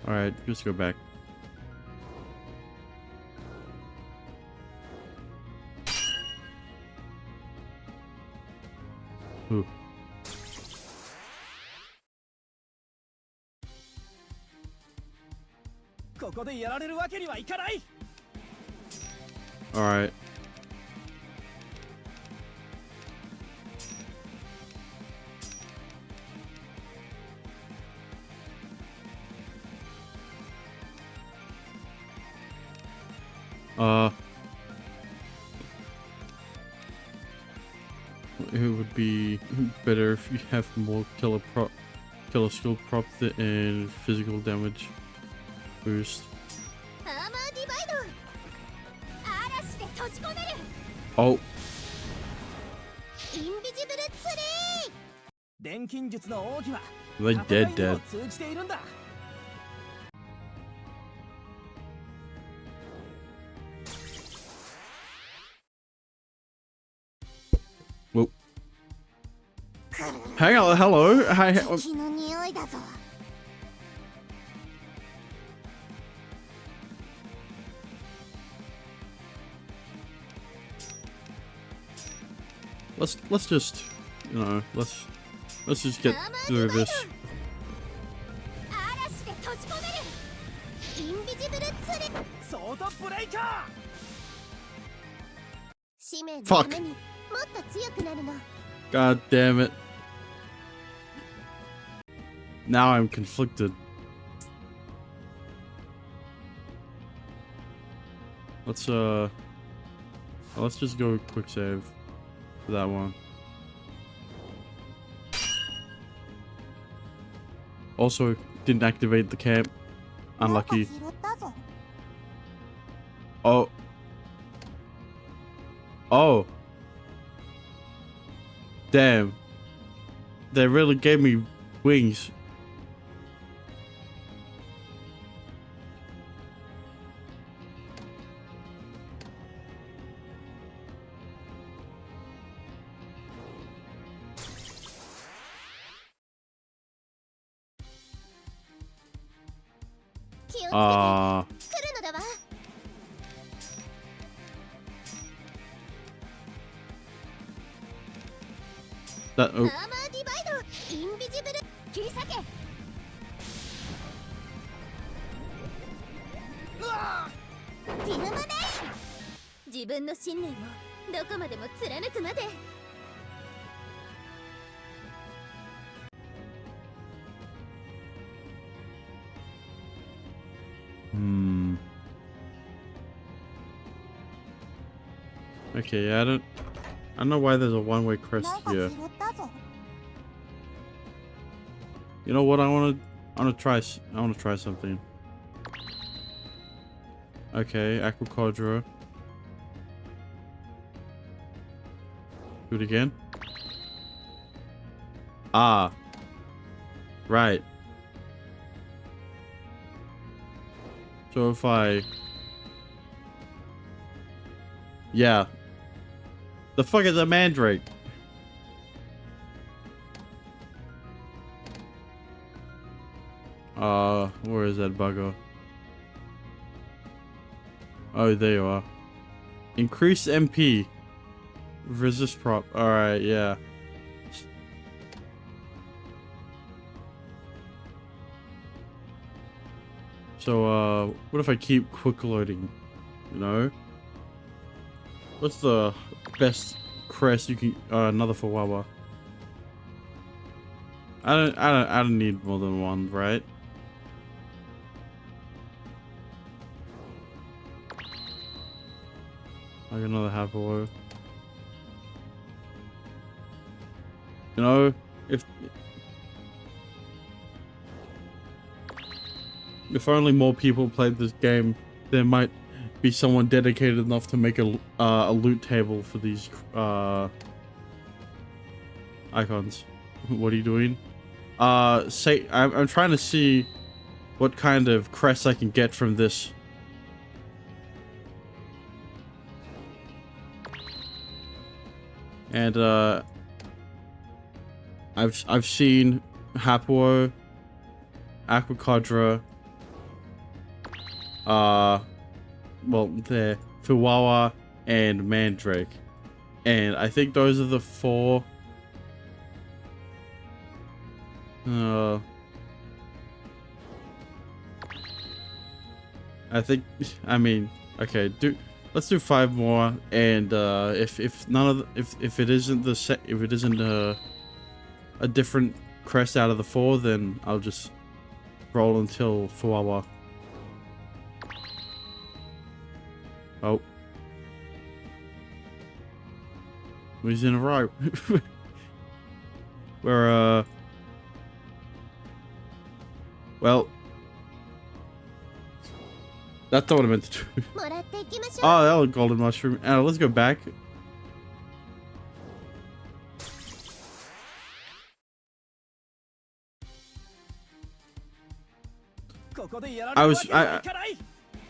Alright, just go back. Ooh. Alright. It would be better if you have more killer skill prop and physical damage boost. Oh. They dead. Whoa. Hang on, hello. Hi. Let's just, you know, let's just get through this. 使命の Fuck. ためにもっと強くなるの。 God damn it. Now I'm conflicted. Let's just go quick save for that one. Also didn't activate the camp. なんか Unlucky. 拾ったぞ。 Oh. Oh. Damn. They really gave me wings. Ah. 来るのだわ。 That. アーマーディバイド、インビジブル、切り裂け。フィルムネイン。自分の信念をどこまでも貫くまで。 Hmm. Okay, yeah, I don't know why there's a one-way crest なんか拾 here. ったぞ。 You know what? I wanna try something. Okay, Aquacodra. Do it again. Ah. Right. So if I... Yeah. The fuck is a mandrake? Where is that bugger? Oh, there you are. Increase MP. Resist prop. Alright, yeah. So, what if I keep quick loading? You know? What's the best crest you can, another for Wawa? I don't need more than one, right? Like another Hapowo. You know, if only more people played this game, there might be someone dedicated enough to make a loot table for these icons. What are you doing? I'm trying to see what kind of crest I can get from this. And I've seen Hapowo, Aquacodra, well, there, Fuwawa, and Mandrake. And I think those are the four. I mean, okay, let's do 5 more, and if none of if it isn't a different crest out of the 4, then I'll just roll until Fuwawa. Oh, he's in a row. We're well, that's not what I meant to do. もらっていきましょう。 Oh, that was a golden mushroom. Let's go back.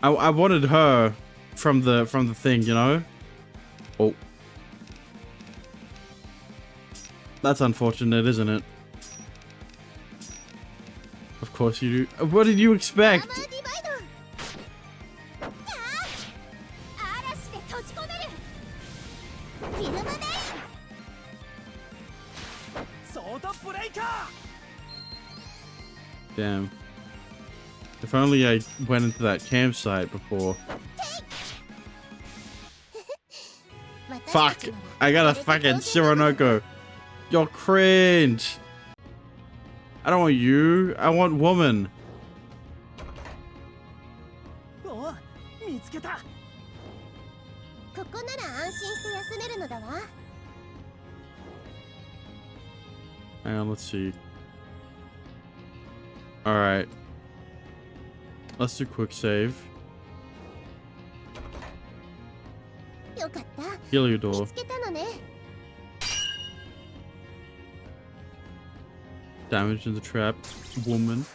I wanted her from the thing, you know? Oh. That's unfortunate, isn't it? Of course you do. What did you expect? アーマーディバイド。嵐で閉じ込める。フィルムネイン。ソードブレイカー。 Damn. If only I went into that campsite before. Fuck. I got a fucking Shiranoko. You're cringe. I don't want you. I want woman. お見つけた。ここなら安心して休めるのだわ。 Hang on, let's see. Alright. Let's do quick save. よかった。 Heliodor. 見つけたのね。 Damage in the trap. Woman.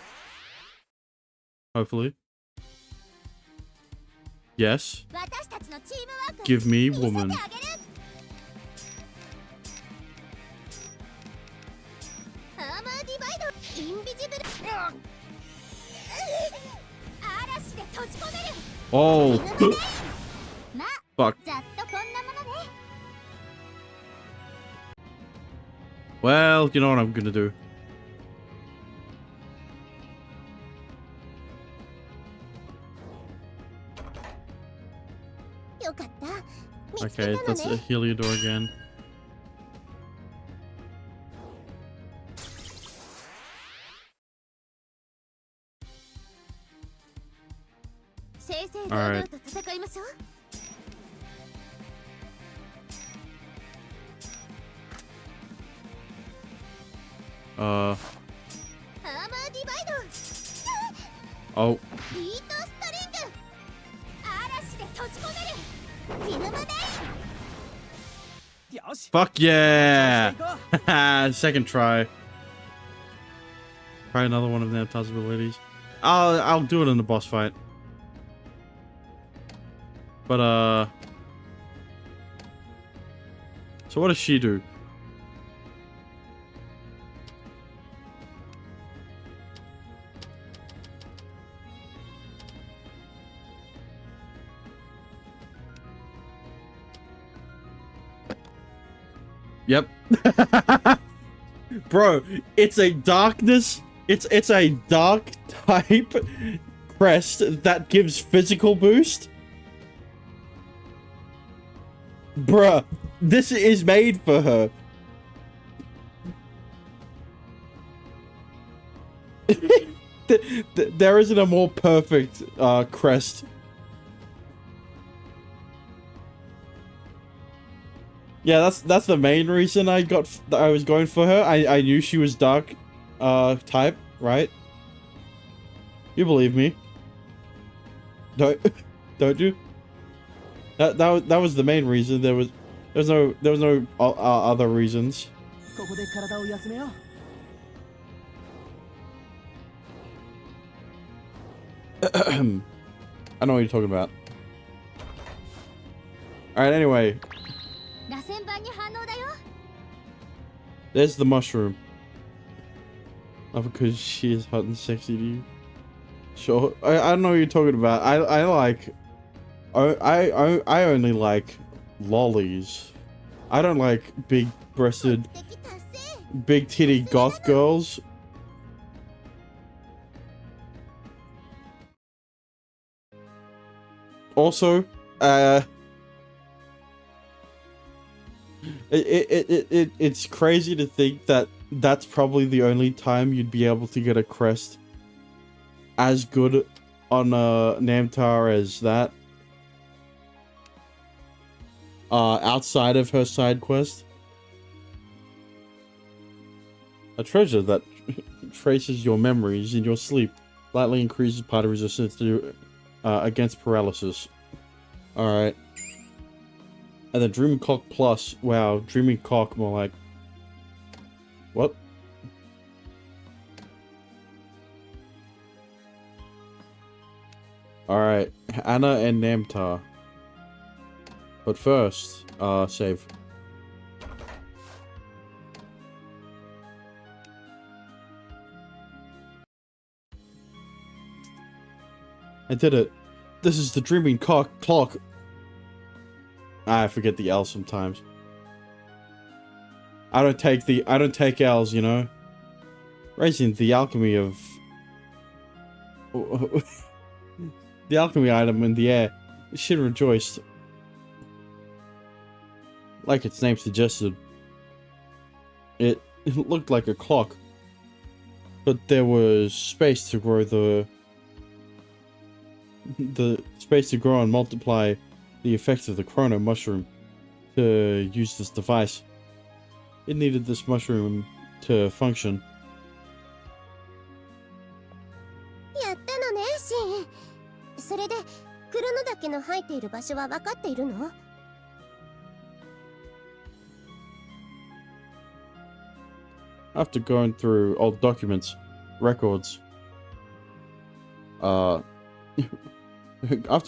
Hopefully. Yes. 私たちのチームワーク Give me 見せて woman. あげる。アーマーディバイド、インビジブル。嵐で閉じ込める。 Oh. まあ、 Fuck. ざっとこんなものね。 Well, you know what I'm gonna do. よかった。見つけ Okay, たの that's a ね。 Heliodor again. 正々堂々と戦いましょう。 アーマーディバイド。 Oh. ビートストリング。嵐で閉じ込める。フィルムメイン。よし。 Fuck yeah! 行こう。 Second try. Try another one of their possibilities. I'll do it in the boss fight. But so what does she do? Yep. Bro, it's a darkness. It's a dark type crest that gives physical boost. Bruh, this is made for her. There isn't a more perfect crest. Yeah, that's the main reason I was going for her. I knew she was dark type, right? You believe me? Don't you? That was the main reason. There was no other reasons. ここで体を休めよう。 I know what you're talking about. Alright, anyway. 螺旋板に反応だよ。 There's the mushroom. Oh, because she is hot and sexy to you. Sure. I don't know what you're talking about. I like... I only like lollies. I don't like big-breasted, 敵達成。 big-titty goth girls. Also, it's crazy to think that that's probably the only time you'd be able to get a crest as good on Namtar as that. Outside of her side quest. A treasure that traces your memories in your sleep. Slightly increases party resistance to against paralysis. Alright. And then Dreaming Cock Plus. Wow, Dreaming Cock more like... What? Alright, Anna and Namtar. But first, save. I did it. This is the Dreaming Cock Clock. I forget the L sometimes. I don't take L's, you know. Raising the alchemy of the alchemy item in the air. She rejoiced. like its name suggested. It looked like a clock, but there was space to grow the space to grow and multiply the effects of the chrono mushroom to use this device. It needed this mushroom to function. やったのね、シン。それでクロノ岳の生えている場所は分かっているの？ After going through old documents, records, after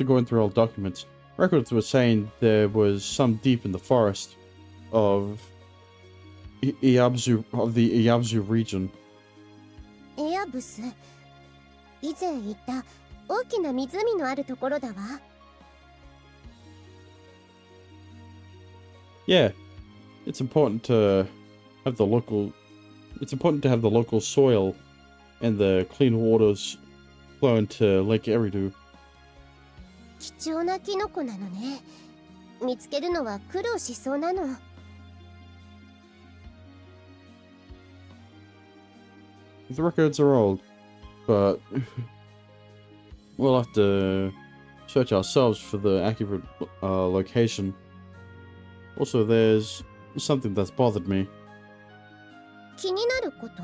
going through old documents, records were saying there was some deep in the forest of the Iabzu region. エアブス。以前言った大きな湖のあるところだわ。Yeah, it's important to have the local. It's important to have the local soil and the clean waters flow into Lake Eridu. 貴重なキノコなのね。見つけるのは苦労しそうなの。 The records are old, but we'll have to search ourselves for the accurate location. Also, there's something that's bothered me. 気になること？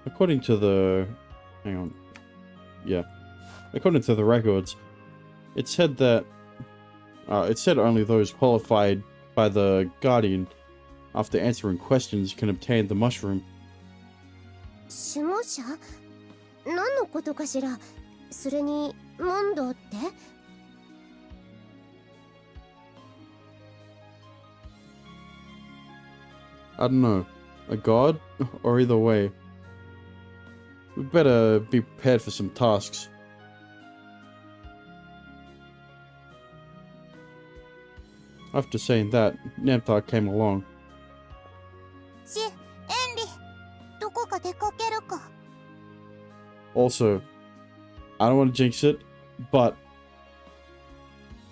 According to the... Hang on. Yeah. According to the records, it said that... it said only those qualified by the Guardian after answering questions can obtain the mushroom. 守護者？何のことかしら？それに、モンドって？ I don't know. A god? Or either way. We'd better be prepared for some tasks. After saying that, Namtar came along. シ、エンリ、どこか出かけるか？ Also, I don't want to jinx it, but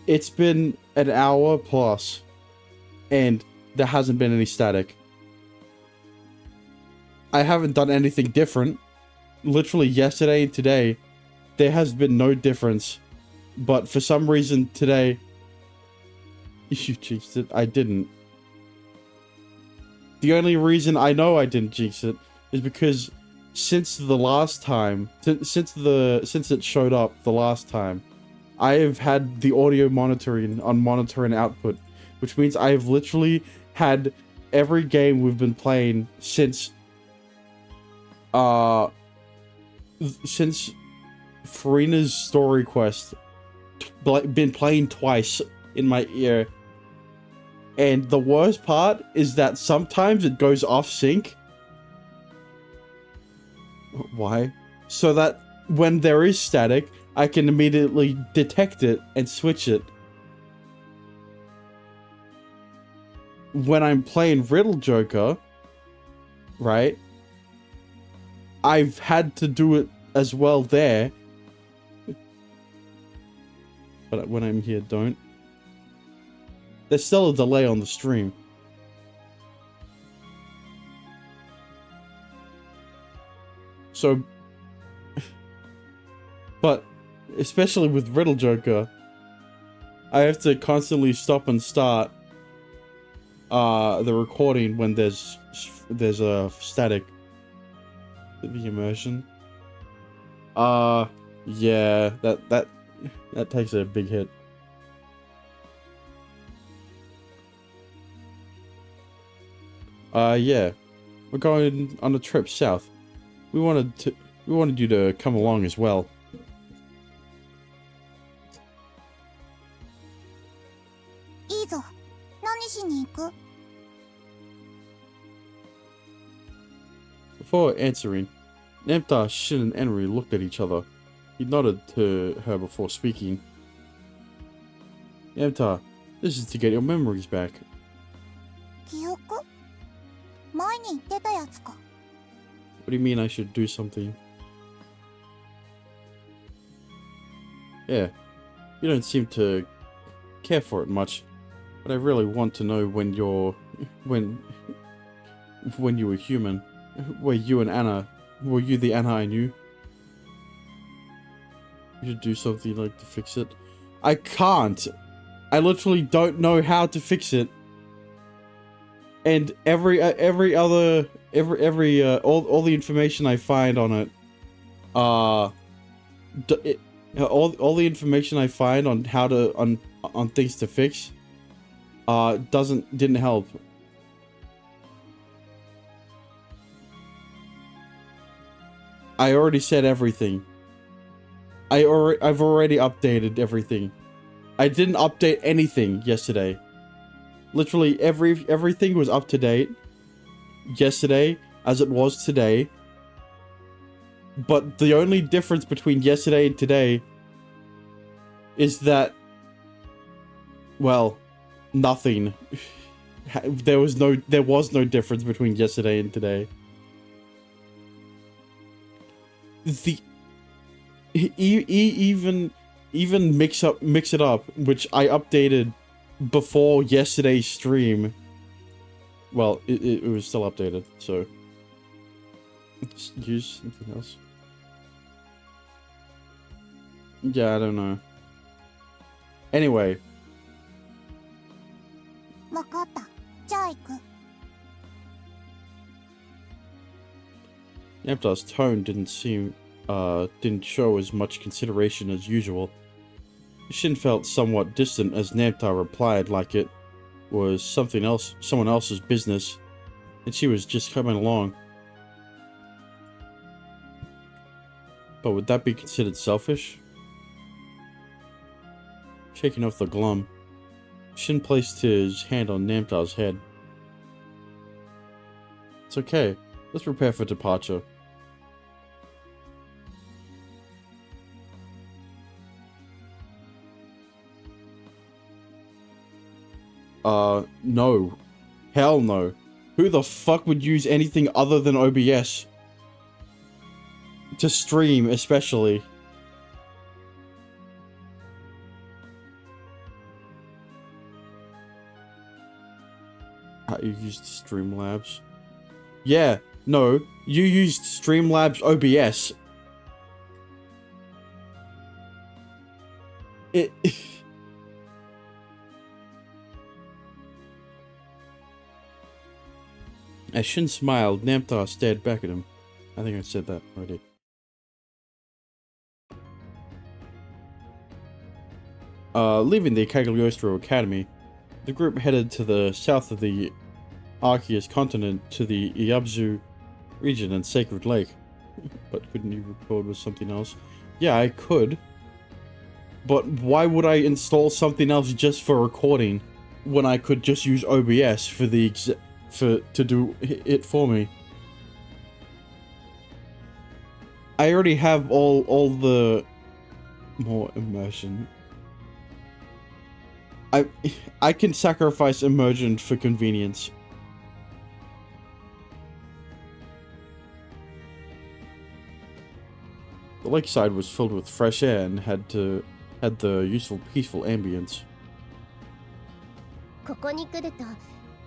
it's been an hour plus, and there hasn't been any static. I haven't done anything different. Literally yesterday and today, there has been no difference. But for some reason today, you jinxed it. I didn't. The only reason I know I didn't jinx it is because since the last time, since it showed up the last time, I have had the audio monitoring on monitor and output, which means I have literally had every game we've been playing since Farina's story quest been playing twice in my ear. And the worst part is that sometimes it goes off sync. Why? So that when there is static, I can immediately detect it and switch it. When I'm playing Riddle Joker, right? I've had to do it as well there. But when I'm here, don't. There's still a delay on the stream. So... But, especially with Riddle Joker, I have to constantly stop and start the recording when there's a static. The immersion. Yeah, that takes a big hit. Yeah, we're going on a trip south. We wanted you to come along as well. いいぞ。何しに行く？ Before answering, Namtar, Shin, and Enri looked at each other. He nodded to her before speaking. Namtar, this is to get your memories back. 記憶？前に言ってたやつか。 What do you mean I should do something? Yeah. You don't seem to care for it much, but I really want to know when you were human. Were you the Anna I knew? You should do something like to fix it. I can't. I literally don't know how to fix it. And all the information I find on it, all the information I find on how to on things to fix, didn't help. I already said everything. I've already updated everything. I didn't update anything yesterday. Literally everything was up to date yesterday as it was today. But the only difference between yesterday and today is that, well, nothing. There was no difference between yesterday and today. Even mix it up, which I updated before yesterday's stream. Well, it was still updated, so let's use something else. Yeah, I don't know. Anyway. わかった。じゃあ行く。 Namtar's tone didn't show as much consideration as usual. Shin felt somewhat distant as Namtar replied like it was someone else's business, and she was just coming along. But would that be considered selfish? Shaking off the glum, Shin placed his hand on Namtar's head. It's okay. Let's prepare for departure. No. Hell no. Who the fuck would use anything other than OBS? To stream, especially. You used Streamlabs? Yeah, no. You used Streamlabs OBS. As Shin smiled, Namtar stared back at him. I think I said that already. Leaving the Cagliostro Academy, the group headed to the south of the Arceus continent to the Iabzu region and Sacred Lake. But couldn't you record with something else? Yeah, I could. But why would I install something else just for recording when I could just use OBS for the to do it for me? I already have all the more immersion. I can sacrifice immersion for convenience. The lakeside was filled with fresh air and had the useful peaceful ambience. ここに来ると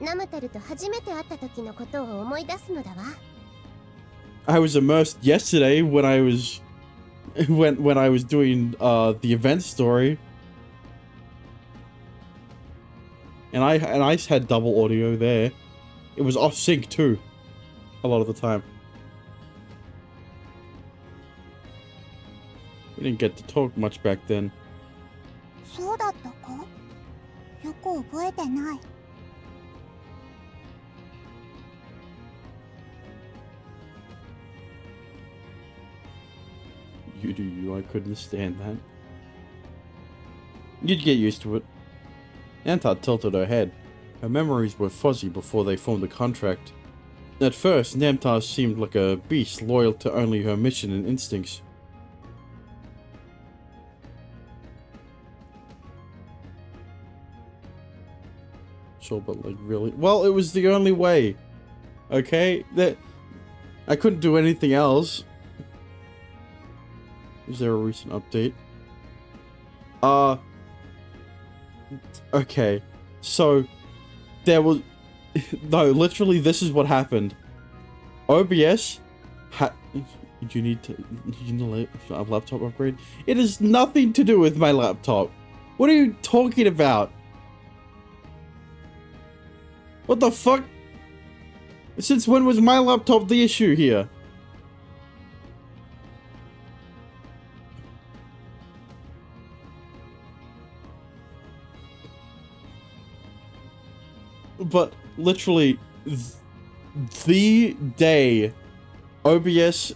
ナムタルと初めて会った時のことを思い出すのだわ。 I was immersed yesterday when I was doing the event story. And I had double audio there. It was off sync too, a lot of the time. We didn't get to talk much back then. そうだったか？よく覚えてない。 You do you, I couldn't stand that. You'd get used to it. Namtar tilted her head. Her memories were fuzzy before they formed a contract. At first, Namtar seemed like a beast loyal to only her mission and instincts. Sure, but like really? Well, it was the only way. Okay? I couldn't do anything else. Is there a recent update? Okay. So, there was... No, literally, this is what happened. OBS Did you need a laptop upgrade? It has nothing to do with my laptop. What are you talking about? What the fuck? Since when was my laptop the issue here? But literally, the day OBS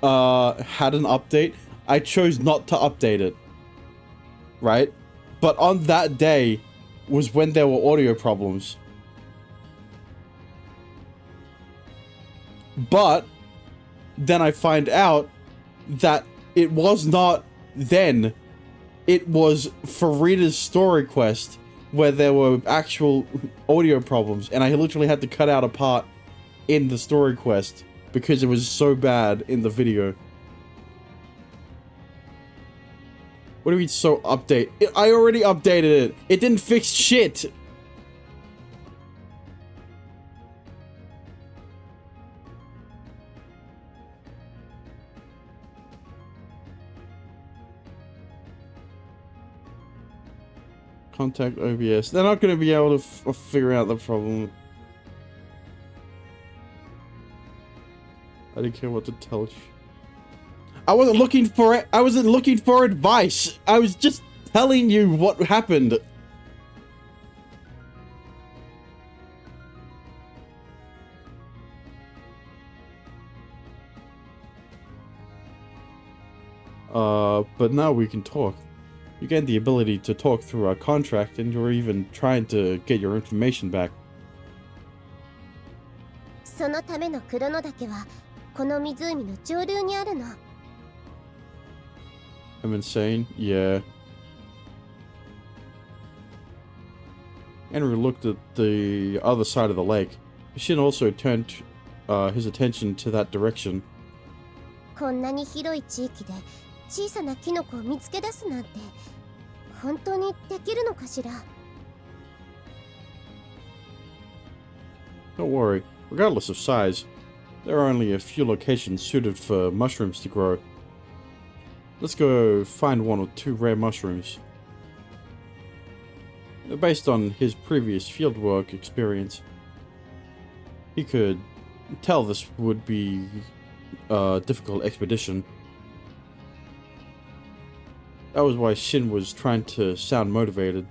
had an update, I chose not to update it. Right? But on that day was when there were audio problems. But then I find out that it was not then. It was Farita's story quest where there were actual audio problems, and I literally had to cut out a part in the story quest because it was so bad in the video. What do you mean so update? I already updated it. It didn't fix shit. Contact OBS. They're not going to be able to figure out the problem. I didn't care what to tell you. I wasn't looking for it. I wasn't looking for advice. I was just telling you what happened. But now we can talk. You gained the ability to talk through our contract, and you're even trying to get your information back. そのための黒野岳はこの湖の上流にあるの。I'm insane? Yeah. Henry looked at the other side of the lake. Shin also turned his attention to that direction. こんなに広い地域で小さなキノコを見つけ出すなんて本当にできるのかしら。 Don't worry, regardless of size, there are only a few locations suited for mushrooms to grow. Let's go find one or two rare mushrooms. Based on his previous fieldwork experience, he could tell this would be a difficult expedition. That was why Shin was trying to sound motivated.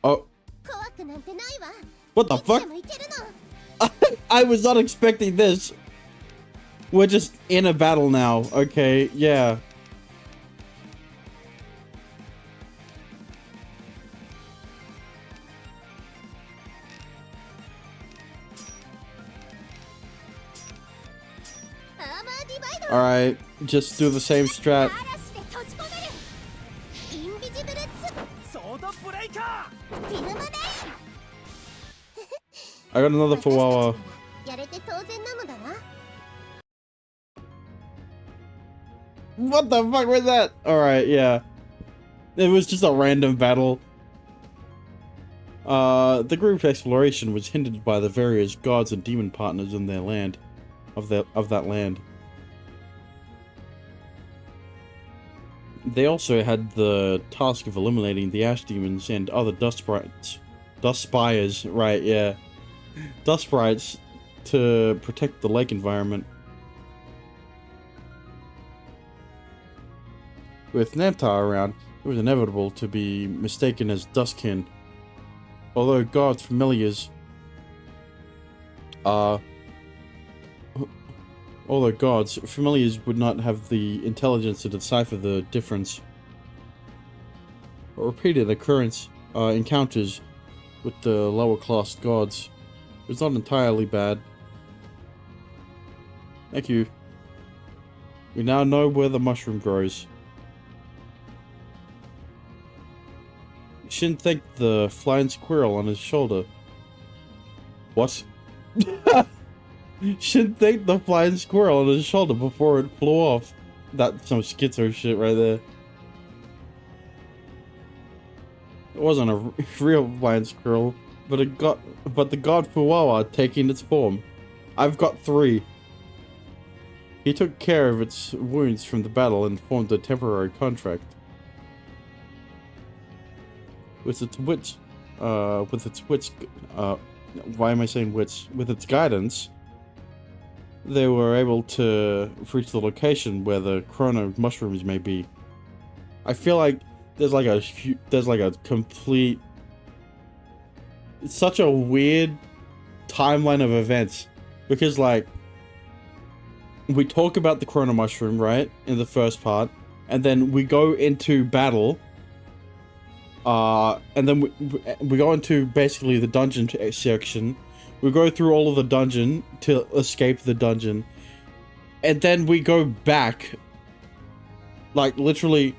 Oh. What the fuck? I was not expecting this. We're just in a battle now, okay? Yeah. Alright, just do the same strat. I got another Fawawa. What the fuck was that? Alright, yeah. It was just a random battle. The group's exploration was hindered by the various gods and demon partners in their land. Of that land. They also had the task of eliminating the ash demons and other dust sprites. Dust spires, right, yeah. Dust sprites to protect the lake environment. With Namtar around, it was inevitable to be mistaken as Dustkin. Although gods familiars would not have the intelligence to decipher the difference. Repeated encounters with the lower class gods was not entirely bad. Thank you. We now know where the mushroom grows. Shin thanked the flying squirrel on his shoulder. What? Should thank the flying squirrel on his shoulder before it flew off. That's some schizo shit right there. It wasn't a real flying squirrel, but the god Fuwawa taking its form. I've got 3. He took care of its wounds from the battle and formed a temporary contract. With its wits, why am I saying wits? With its guidance, they were able to reach the location where the chrono mushrooms may be. I feel like there's like a complete, it's such a weird timeline of events, because like we talk about the chrono mushroom, right, in the first part, and then we go into battle, and then we go into basically the dungeon section. We go through all of the dungeon to escape the dungeon, and then we go back, like literally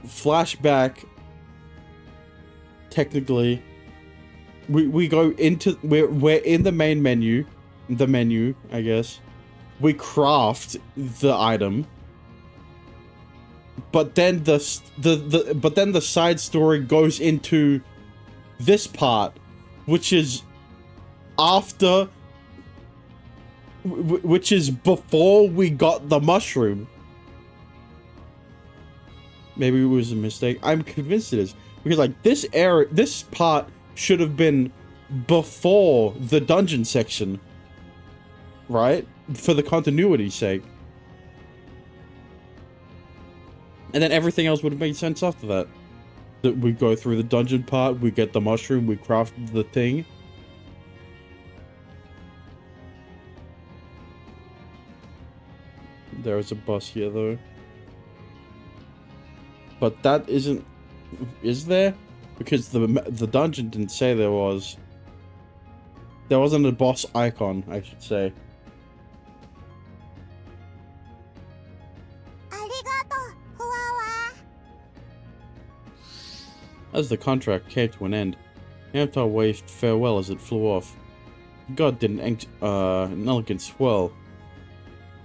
flashback. Technically, we go into, we're in the main menu, I guess. We craft the item, but then the side story goes into this part, which is after, which is before we got the mushroom. Maybe it was a mistake. I'm convinced it is, because like this part should have been before the dungeon section, right? For the continuity's sake. And then everything else would have made sense after that. That we go through the dungeon part, we get the mushroom, we craft the thing. There is a boss here though. But that isn't... Is there? Because the dungeon didn't say there was. There wasn't a boss icon, I should say. As the contract came to an end, Namtar waved farewell as it flew off. God did an elegant swirl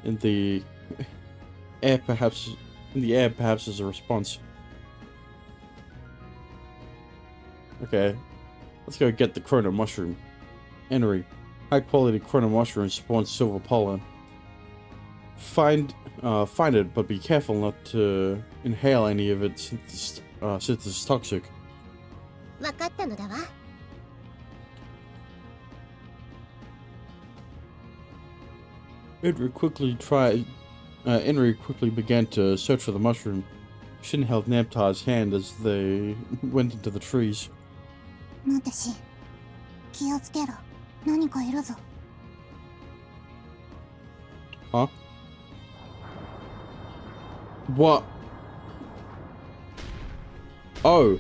in the air, perhaps as a response. Okay, let's go get the chrono mushroom. Henry, high quality chrono mushroom spawns silver pollen. Find it, but be careful not to inhale any of it since it's toxic. Henry quickly began to search for the mushroom. Shin held Namtar's hand as they went into the trees. Huh? What? Oh.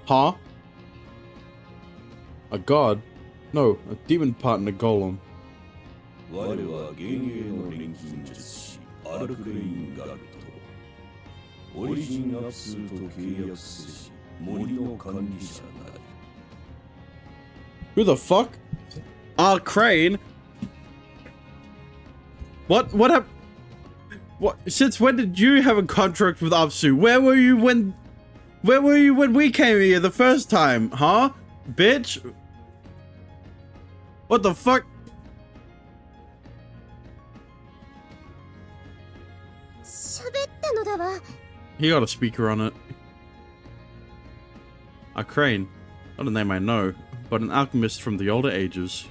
Huh? A god? No, a demon partner golem. Who the fuck? Crane? What happened? What? Since when did you have a contract with Apsu? Where were you when we came here the first time? Huh? Bitch? What the fuck? He got a speaker on it. A Crane. Not a name I know, but an alchemist from the older ages.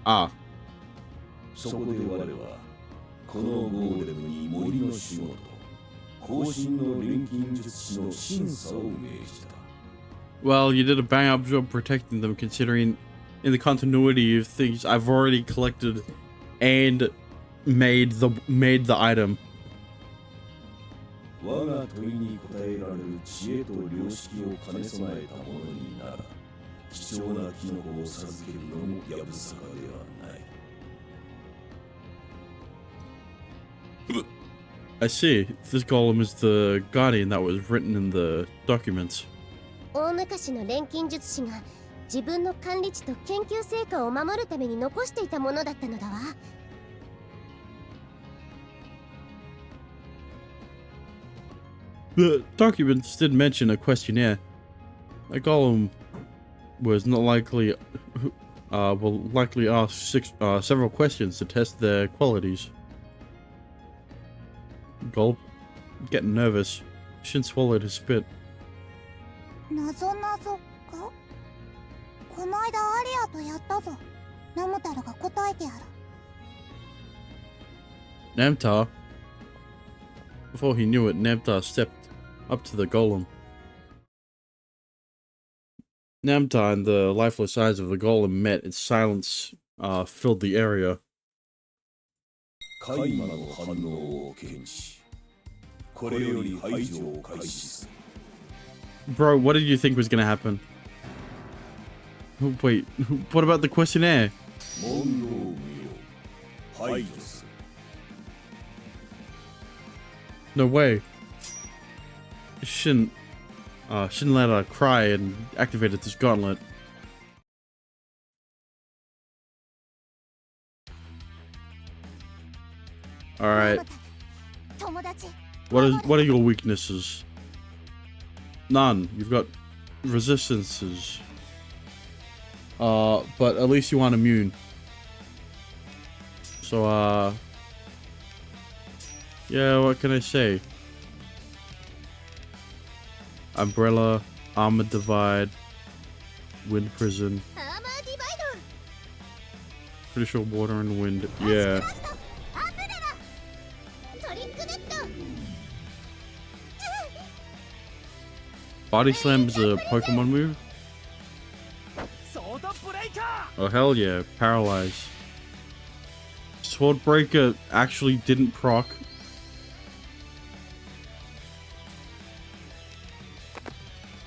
Ah. Well, you did a bang up job protecting them, considering in the continuity of things I've already collected and made the item. 我が問いに答えられる知恵と良識を兼ね備えた者になら貴重なキノコを授けるのもやぶさかではない。 I see. This golem is the guardian that was written in the documents. 大昔の錬金術師が自分の管理地と研究成果を守るために残していたものだったのだわ。The documents did mention a questionnaire. A golem was not likely, will likely ask several questions to test their qualities. Gulp, getting nervous. Shin swallowed his spit. なぞなぞか。この間アリアとやったぞ。ナムタルが答えてやる。 Namtar. Before he knew it, Namtar stepped up to the golem. Namtar and the lifeless eyes of the golem met, and silence filled the area. カイマの反応を検知。これより排除を開始する。 Bro, what did you think was gonna happen? Wait, what about the questionnaire? 問答無用。排除する。 No way. Shouldn't let her cry and activated this gauntlet. Alright. 友達。 What are your weaknesses? None. You've got resistances. But at least you aren't immune. So yeah, what can I say? Umbrella, Armor Divide, Wind Prison. アーマーディバイ Pretty sure water and wind. Yeah. ド。アンブレラ。トリックネット。 Body Slam is a Pokemon move? ソードブレイカ Oh hell yeah, Paralyze. Sword Breaker actually didn't proc.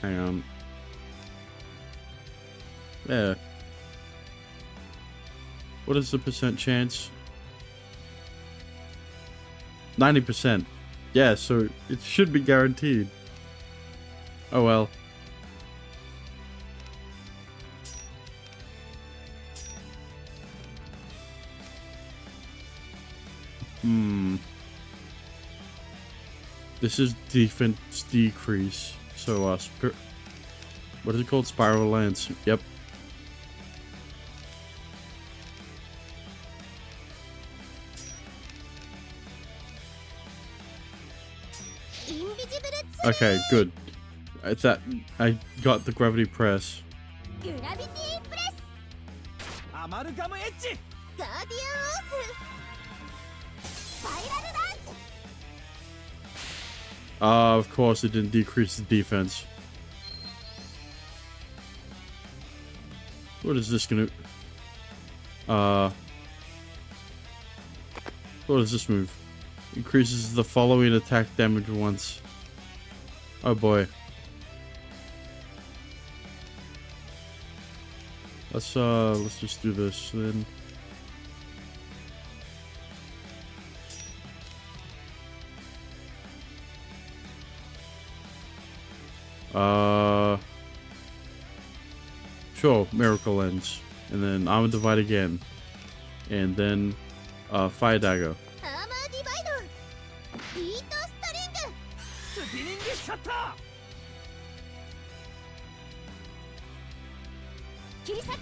Hang on. Yeah. What is the percent chance? 90%. Yeah, so it should be guaranteed. Oh well. This is defense decrease. So, what is it called? Spiral Lance. Yep. Okay, good. I got the gravity press. グラビティプレス。ーアマルガムエッジガーディアンオース。スパイラルダンス。 Of course it didn't decrease the defense. What is this gonna... What does this move? Increases the following attack damage once. Oh boy. Let's just do this then. Sure, Miracle Lens. And then Armor Divide again. And then, Fire Dagger. アーマーディバイド。ビートストリング。スピニングシャッター切り裂け。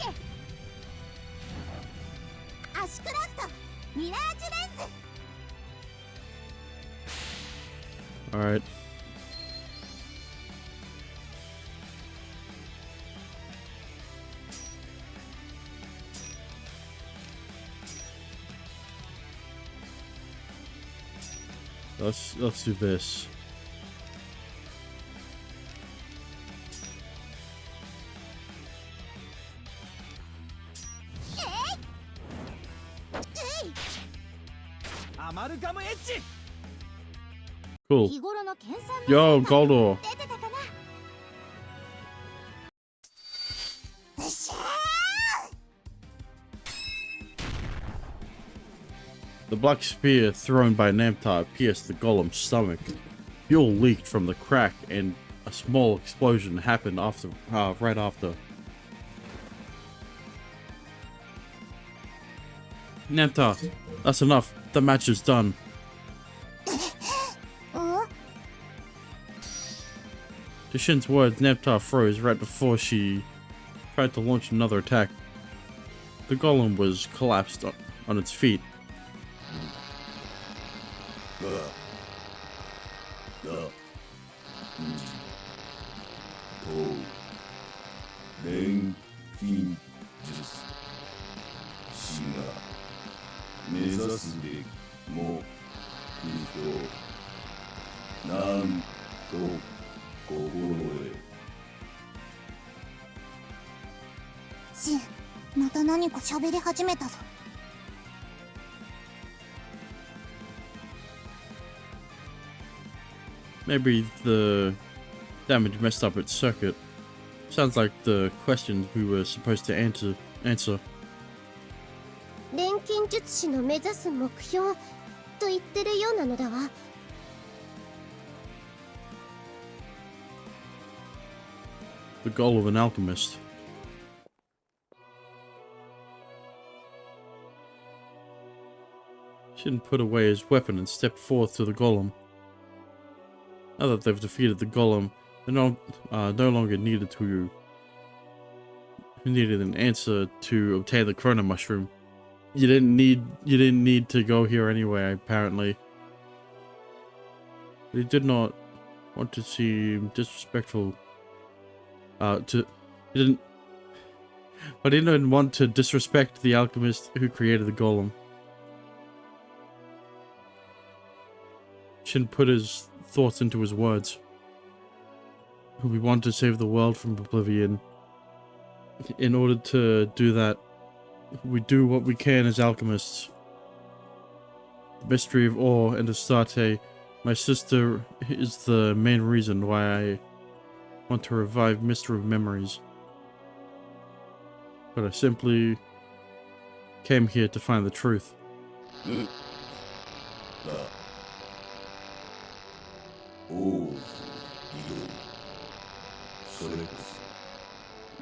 アシュクラフト。ミラージュレンズ。 Alright. Let's do this. Cool. 日頃の研鑽の Yo, 成果 Goldor. 出てたかな。うっしゃ The black spear thrown by Namtar pierced the golem's stomach. Fuel leaked from the crack, and a small explosion happened right after. Namtar, that's enough. The match is done. ー。うん？ To Shin's words, Namtar froze right before she tried to launch another attack. The golem was collapsed on its feet. 錬金術師が目指すべき目標なんと心得シン、また何か喋り始めたぞ。 Maybe the damage messed up its circuit. Sounds like the questions we were supposed to answer. 錬金術師の目指す目標と言ってるようなのだわ。 The goal of an alchemist. Shin put away his weapon and stepped forth to the golem. Now that they've defeated the golem, they no longer needed an answer to obtain the chrono mushroom. You didn't need to go here anyway, apparently. They did not want to seem disrespectful. He didn't want to disrespect the alchemist who created the golem. Shin put his thoughts into his words. We want to save the world from oblivion. In order to do that, we do what we can as alchemists. The mystery of Ore and Astarte, my sister, is the main reason why I want to revive Mystery of Memories. But I simply came here to find the truth. 王府移動それこそ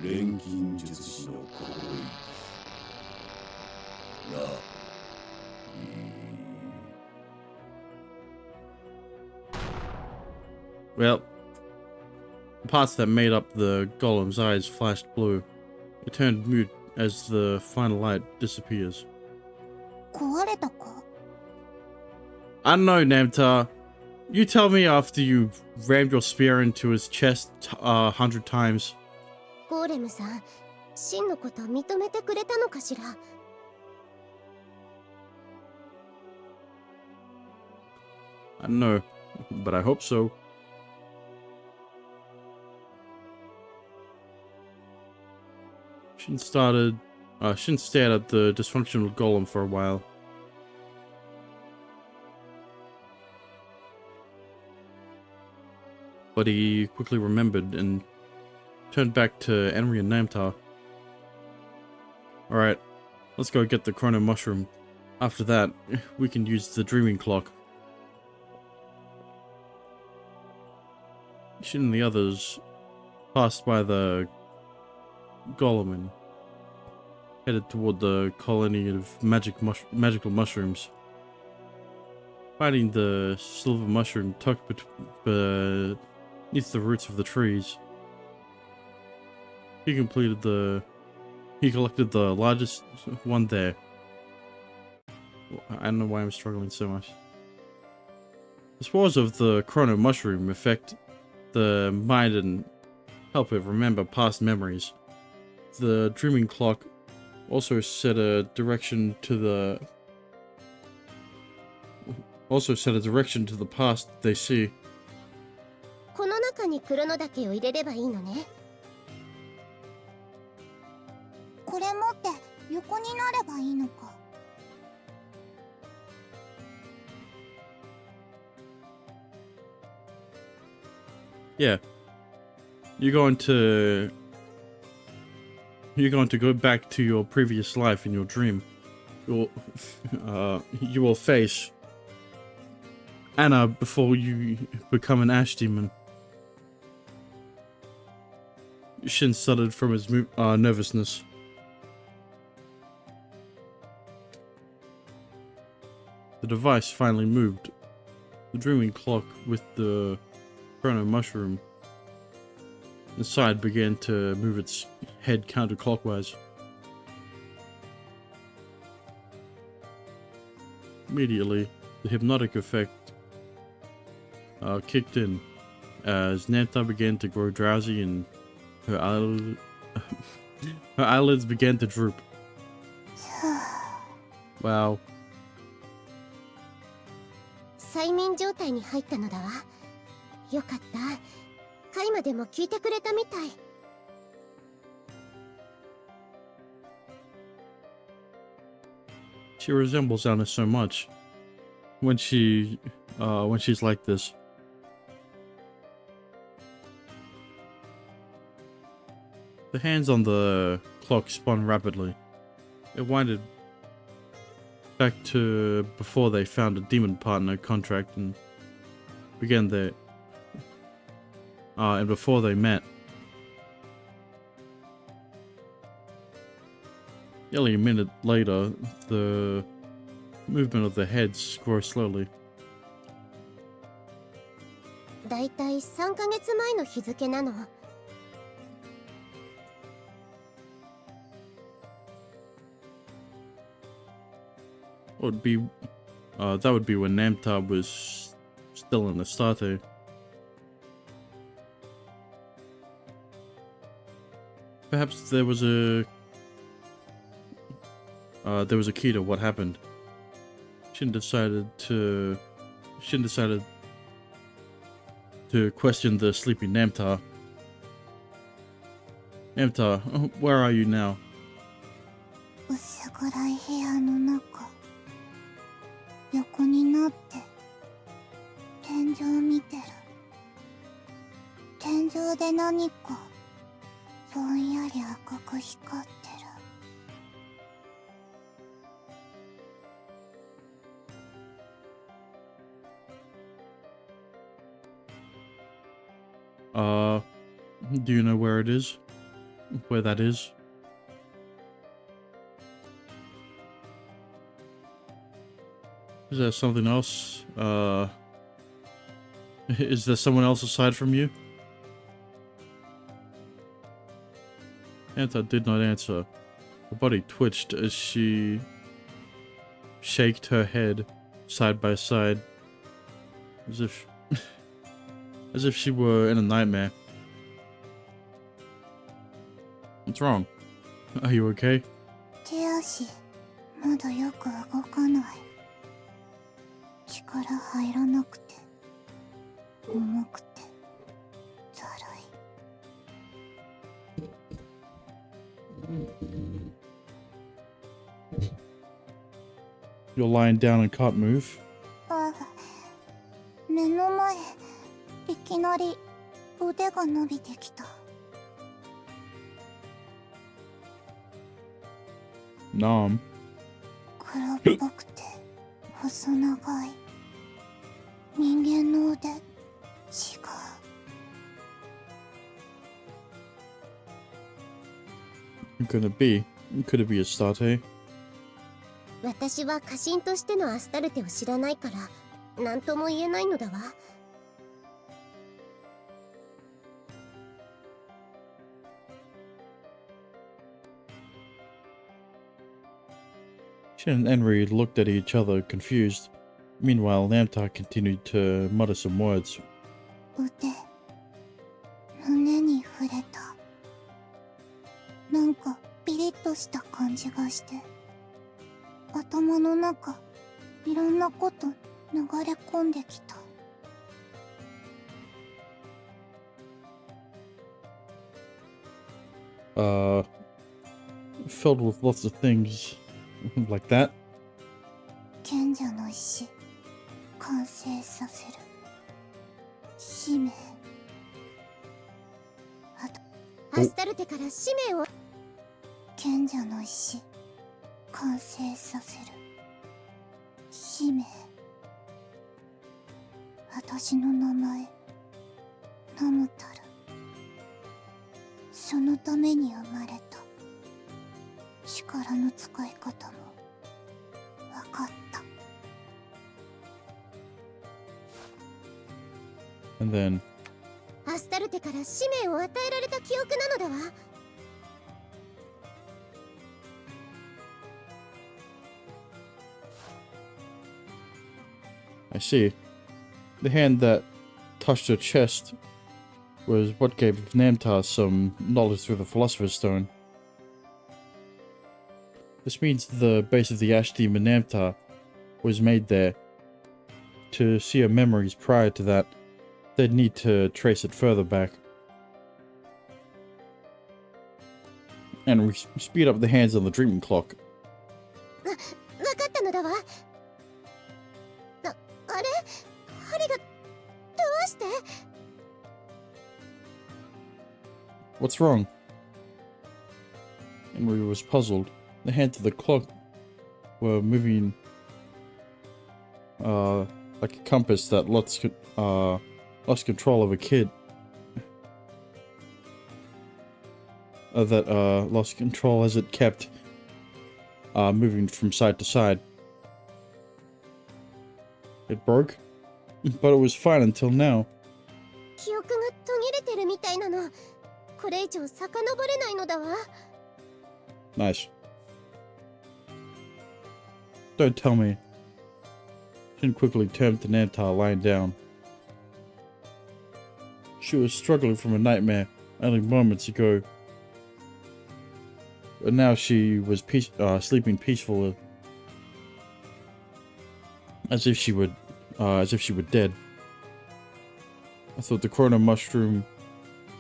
錬金術師の心意気がWell, the parts that made up the golem's eyes flashed blue. It turned mute as the final light disappears. 壊れたか？ I don't know, Namtar. You tell me after you rammed your spear into his chest 100 times. ゴーレムさん、真のこと認めてくれたのかしら。 I don't know, but I hope so. Shin stared at the dysfunctional golem for a while. But he quickly remembered and turned back to Enri and Namtar. Alright, let's go get the chrono mushroom. After that, we can use the dreaming clock. Shin and the others passed by the golem and headed toward the colony of magical mushrooms. Finding the silver mushroom tucked beneath the roots of the trees, he collected the largest one there. I don't know why I'm struggling so much. The spores of the chrono mushroom affect the mind and help it remember past memories. The dreaming clock also set a direction to the past they see. この中にクロノ岳を入れればいいのね。これ持って横になればいいのか。Yeah. You're going to go back to your previous life in your dream. You will face Anna before you become an ash demon. Shin stuttered from his nervousness. The device finally moved. The dreaming clock with the chrono mushroom inside began to move its head counterclockwise. Immediately, the hypnotic effect kicked in as Nanta began to grow drowsy and her eyelids began to droop. Wow. 催眠状態に入ったのだわ。よかった。カイマでも聞いてくれたみたい。She resembles Anna so much when she's like this. The hands on the clock spun rapidly. It winded back to before they found a demon partner contract and began their and before they met. Nearly a minute later, the movement of the heads grew slowly. だいたい3ヶ月前の日付なの。That would be when Namtar was still in Astarte. Perhaps there was a key to what happened. Shin decided to question the sleepy Namtar. Namtar, where are you now? 薄暗い部屋の中、横になって天井見てる。天井で何かぼんやり赤く光ってる。Do you know where it is? Where that is? Is there something else? Is there someone else aside from you? Anta did not answer. Her body twitched as she shaked her head side by side, as if she were in a nightmare. What's wrong? Are you okay? 手足まだよく動かない。力入らなくて重くてだるい。You're lying down and can't move? ああ、目の前いきなり腕が伸びてきた。Nom. 黒っぽくて細長い人間の腕。違う。Could it be? Could it be Astarte? 私は家臣としてのアスタルテを知らないから何とも言えないのだわ。Shin and Enri looked at each other, confused. Meanwhile, Namtar continued to mutter some words. 腕、胸に触れた。なんかピリッとした感じがして、頭の中いろんなこと流れ込んできた。Filled with lots of things like that. 賢者の石完成させる。使命アスタルテから使命を賢者の石完成させる使命。私の名前ナムタル。そのために生まれた。力の使い方も分かった。 And then アスタルテから使命を与えられた記憶なのだわ。 I see. The hand that touched her chest was what gave Namtar some knowledge through the Philosopher's Stone. This means the base of the Ash Demon Namtar was made there. To see her memories prior to that, they'd need to trace it further back. And we speed up the hands on the dreaming clock. わかったのだわ。あれ、針がどうして？ What's wrong? Henry was puzzled. The hands of the clock were moving like a compass that lost control of a kid. That lost control as it kept moving from side to side. It broke, but it was fine until now. 記憶が途切れてるみたいなの。これ以上遡れないのだわ。 Nice. Don't tell me. Shin quickly turned to Namtar, lying down. She was struggling from a nightmare only moments ago. But now she was sleeping peacefully. As if she were dead. I thought the chrono mushroom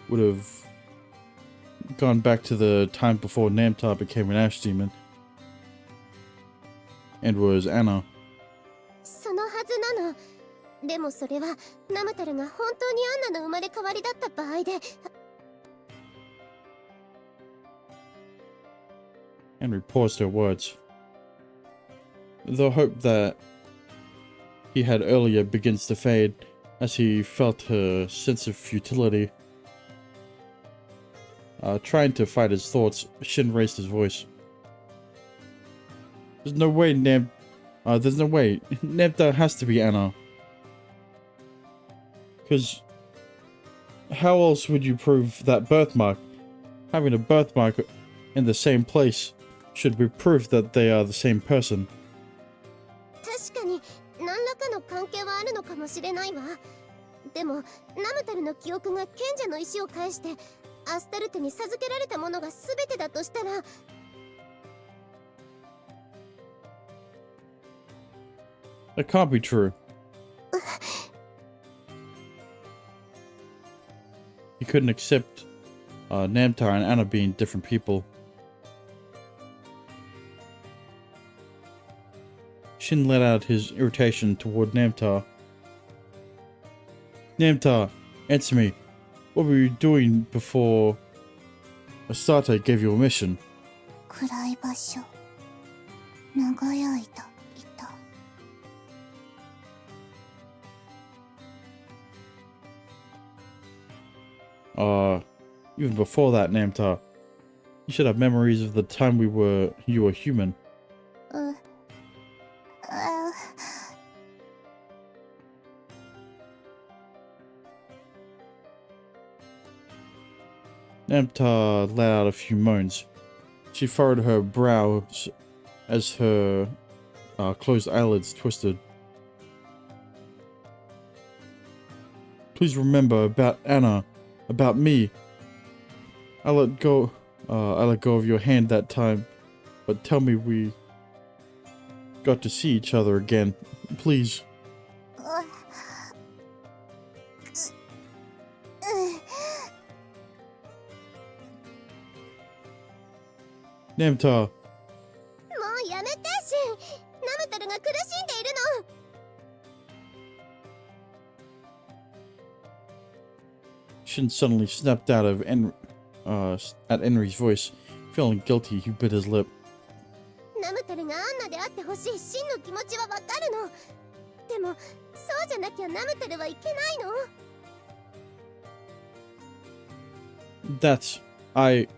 would have gone back to the time before Namtar became an ash demon. And was Anna. そのはずなの。でもそれはナムタルが本当にアンナの生まれ変わりだった場合で。 Henry paused her words. The hope that he had earlier begins to fade as he felt her sense of futility. Trying to fight his thoughts, Shin raised his voice. There's no way Namtar has to be Anna. Because how else would you prove that birthmark? Having a birthmark in the same place should be proof that they are the same person. 確かに何らかの関係はあるのかもしれないわ。でもナムタルの記憶が賢者の石を介してアスタルテに授けられたものが全てだとしたら。 That can't be true. He couldn't accept Namtar and Anna being different people. Shin let out his irritation toward Namtar. Namtar, answer me. What were you doing before Astarte gave you a mission? 暗い場所。長い間いた。 Even before that, Namtar. You should have memories of the time you were human. Namtar let out a few moans. She furrowed her brows as her closed eyelids twisted. Please remember about Anna, about me. I let go of your hand that time, but tell me we got to see each other again, please. Namtar. もうやめてシン。ナムタルが苦しんでいるの。 Shin suddenly snapped out of at Henry's voice. Feeling guilty, he bit his lip. ナムタルがアンナであってほしい真の気持ちはわかるの。でもそうじゃなきゃナムタルはいけないの。 That's... I...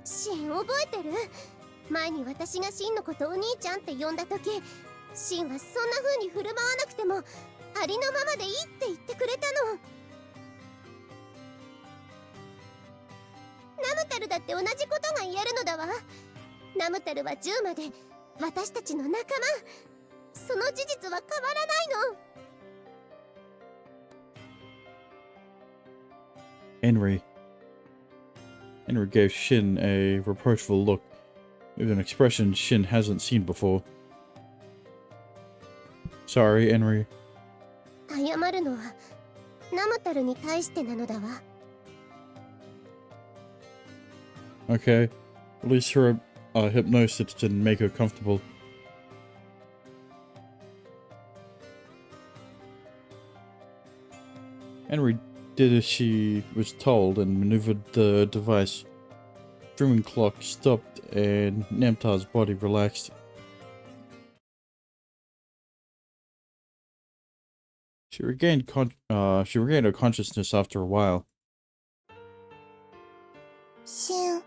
シン覚えてる？前に私がシンのことお兄ちゃんって呼んだ時、シンはそんな風に振る舞わなくてもありのままでいいって言ってくれたの。ナムタルだって同じことが言えるのだわ。ナムタルは10まで私たちの仲間。その事実は変わらないの。 Henry gave Shin a reproachful look, with an expression Shin hasn't seen before. Sorry, Henry. 謝るのはナムタルに対してなのだわ。 Okay. At least her hypnosis didn't make her comfortable. Henry did as she was told and maneuvered the device. Streaming clock stopped and Namtar's body relaxed. She regained her consciousness after a while. シン、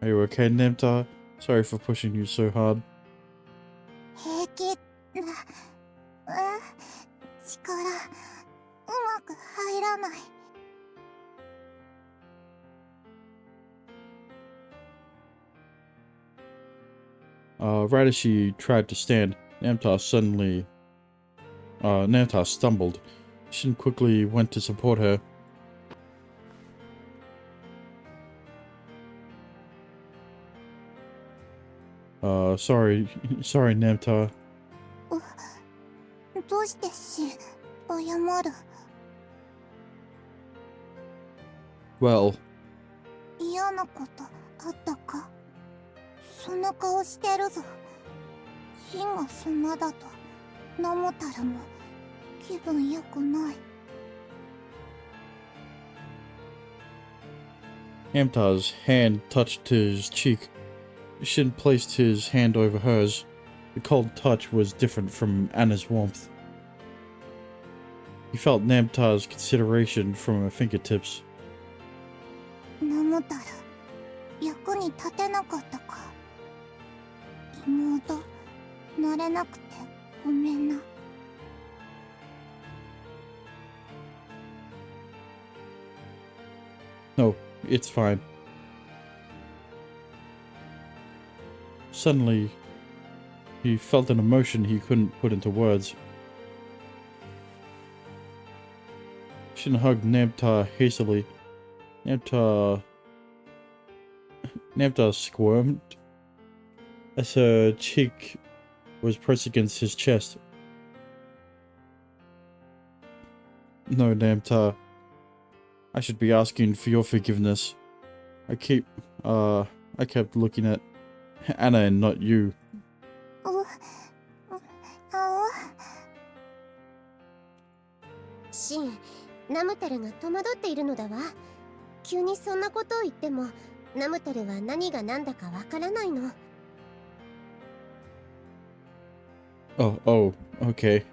Are you okay, Namtar? Sorry for pushing you so hard. 平気だ。力うまく入らない。 Right as she tried to stand, Namtar stumbled. Shin quickly went to support her. Sorry, Namtar. どうしてシン、謝る？ Well, 嫌なことあったか？そんな顔してるぞ。シンがそんなだとナムタルも気分良くない。 Namtar's hand touched his cheek. Shin placed his hand over hers. The cold touch was different from Anna's warmth. He felt Namtar's consideration from her fingertips. ナムタル、役に立てなかったか。妹、なれなくてごめんな。 No, it's fine. Suddenly, he felt an emotion he couldn't put into words. Shin hugged Namtar hastily. Namtar squirmed as her cheek was pressed against his chest. No, Namtar. I should be asking for your forgiveness. I kept looking at Anna and not you. シン、ナムタルが戸惑っているのだわ。急にそんなことを言っても、ナムタルは何が何だかわからないの。 Oh, okay.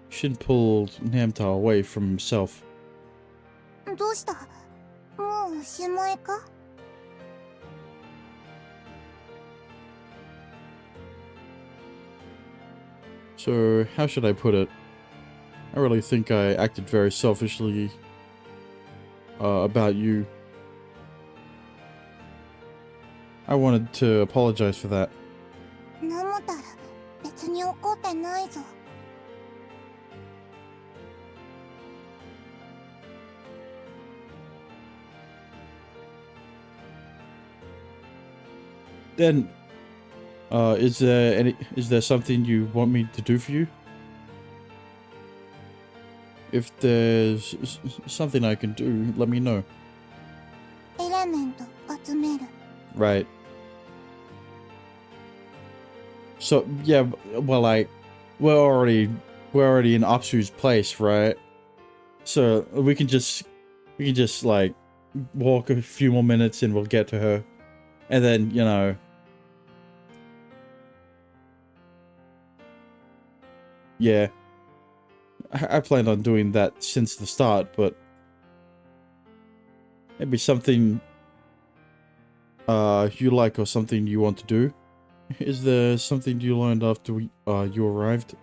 Shin pulled Namtar away from himself. どうした？もうおしまいか？ So, how should I put it? I really think I acted very selfishly about you. I wanted to apologize for that. ナムタル、別に怒ってないぞ。 Then, is there something you want me to do for you? If there's something I can do, let me know. エレメント集める。 Right. So, yeah, well, we're already in Apsu's place, right? So we can just like walk a few more minutes and we'll get to her. And then, you know, yeah. I planned on doing that since the start, but maybe something you like or something you want to do. Is there something you learned after you arrived?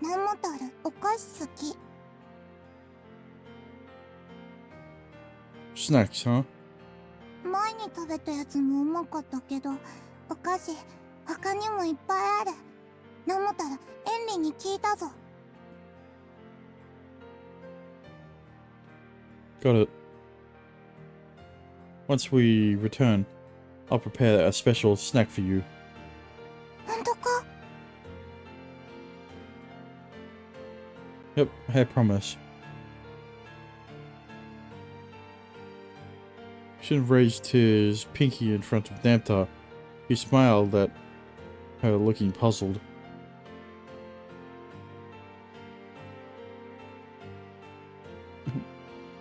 ナムタル、お菓子好き。 Snacks, huh? 前に食べたやつもうまかったけど、お菓子他にもいっぱいある。ナムタル、エンリに聞いたぞ。 Got it. Once we return, I'll prepare a special snack for you. 本当か？ Yep, I promise. Shin raised his pinky in front of Namtar. He smiled at her, looking puzzled.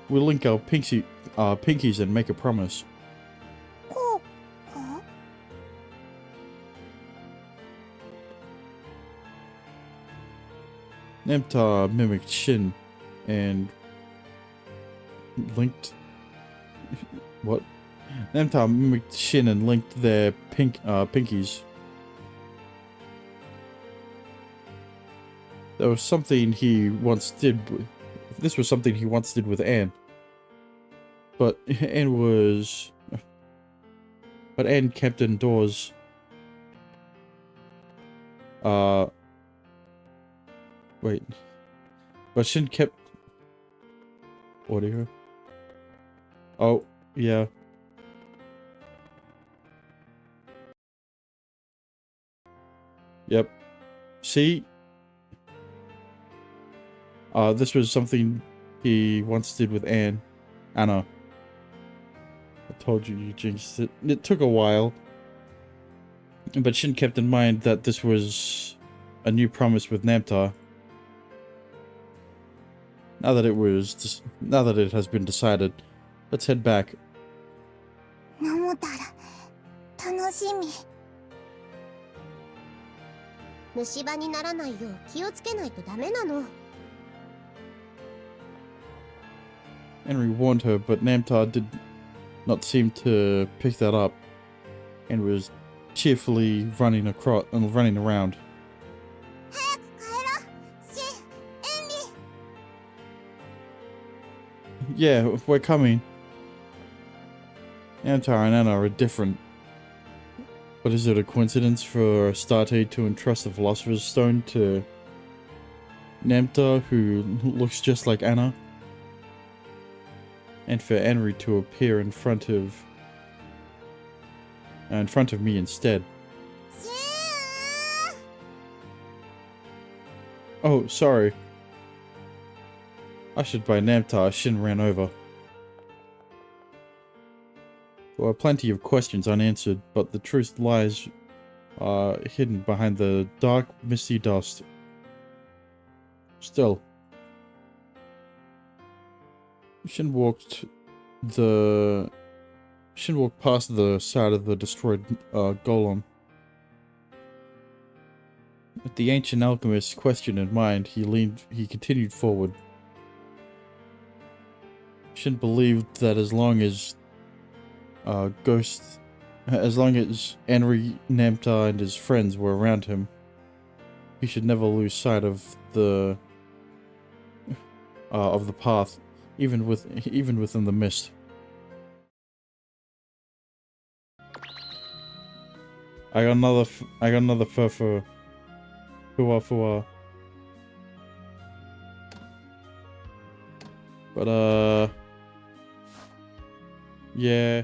We'll link our pinkies and make a promise. こうか？ Namtar mimicked Shin and linked. What? Namtar mimicked Shin and linked their pinkies. There was something he once did. This was something he once did with Anne. But Anne kept indoors. Wait. But Shin kept audio. Oh, yeah. Yep. See? This was something he once did with Anna. I told you, you jinxed it. It took a while. But Shin kept in mind that this was a new promise with Namtar. Now that it has been decided, let's head back. ナムタル、楽しみ。虫歯にならないよう気をつけないとダメなの。 Henry warned her, but Namtar did not seem to pick that up and was cheerfully running around. 早く帰ろう。シン、エンリ。 Yeah, we're coming. Namtar and Anna are different. But is it a coincidence for Astarte to entrust the Philosopher's Stone to Namtar, who looks just like Anna? And for Henry to appear in front of me instead. シン。 Oh, sorry. Ushered by Namtar, Shin ran over. There were plenty of questions unanswered, but the truth lies hidden behind the dark, misty dust. Still, Shin walked past the side of the destroyed golem. With the ancient alchemist's question in mind, he continued forward. Shin believed that as long as Henry, Namtar, and his friends were around him, he should never lose sight of the path, even within the mist. I got another fur. Fua. But yeah.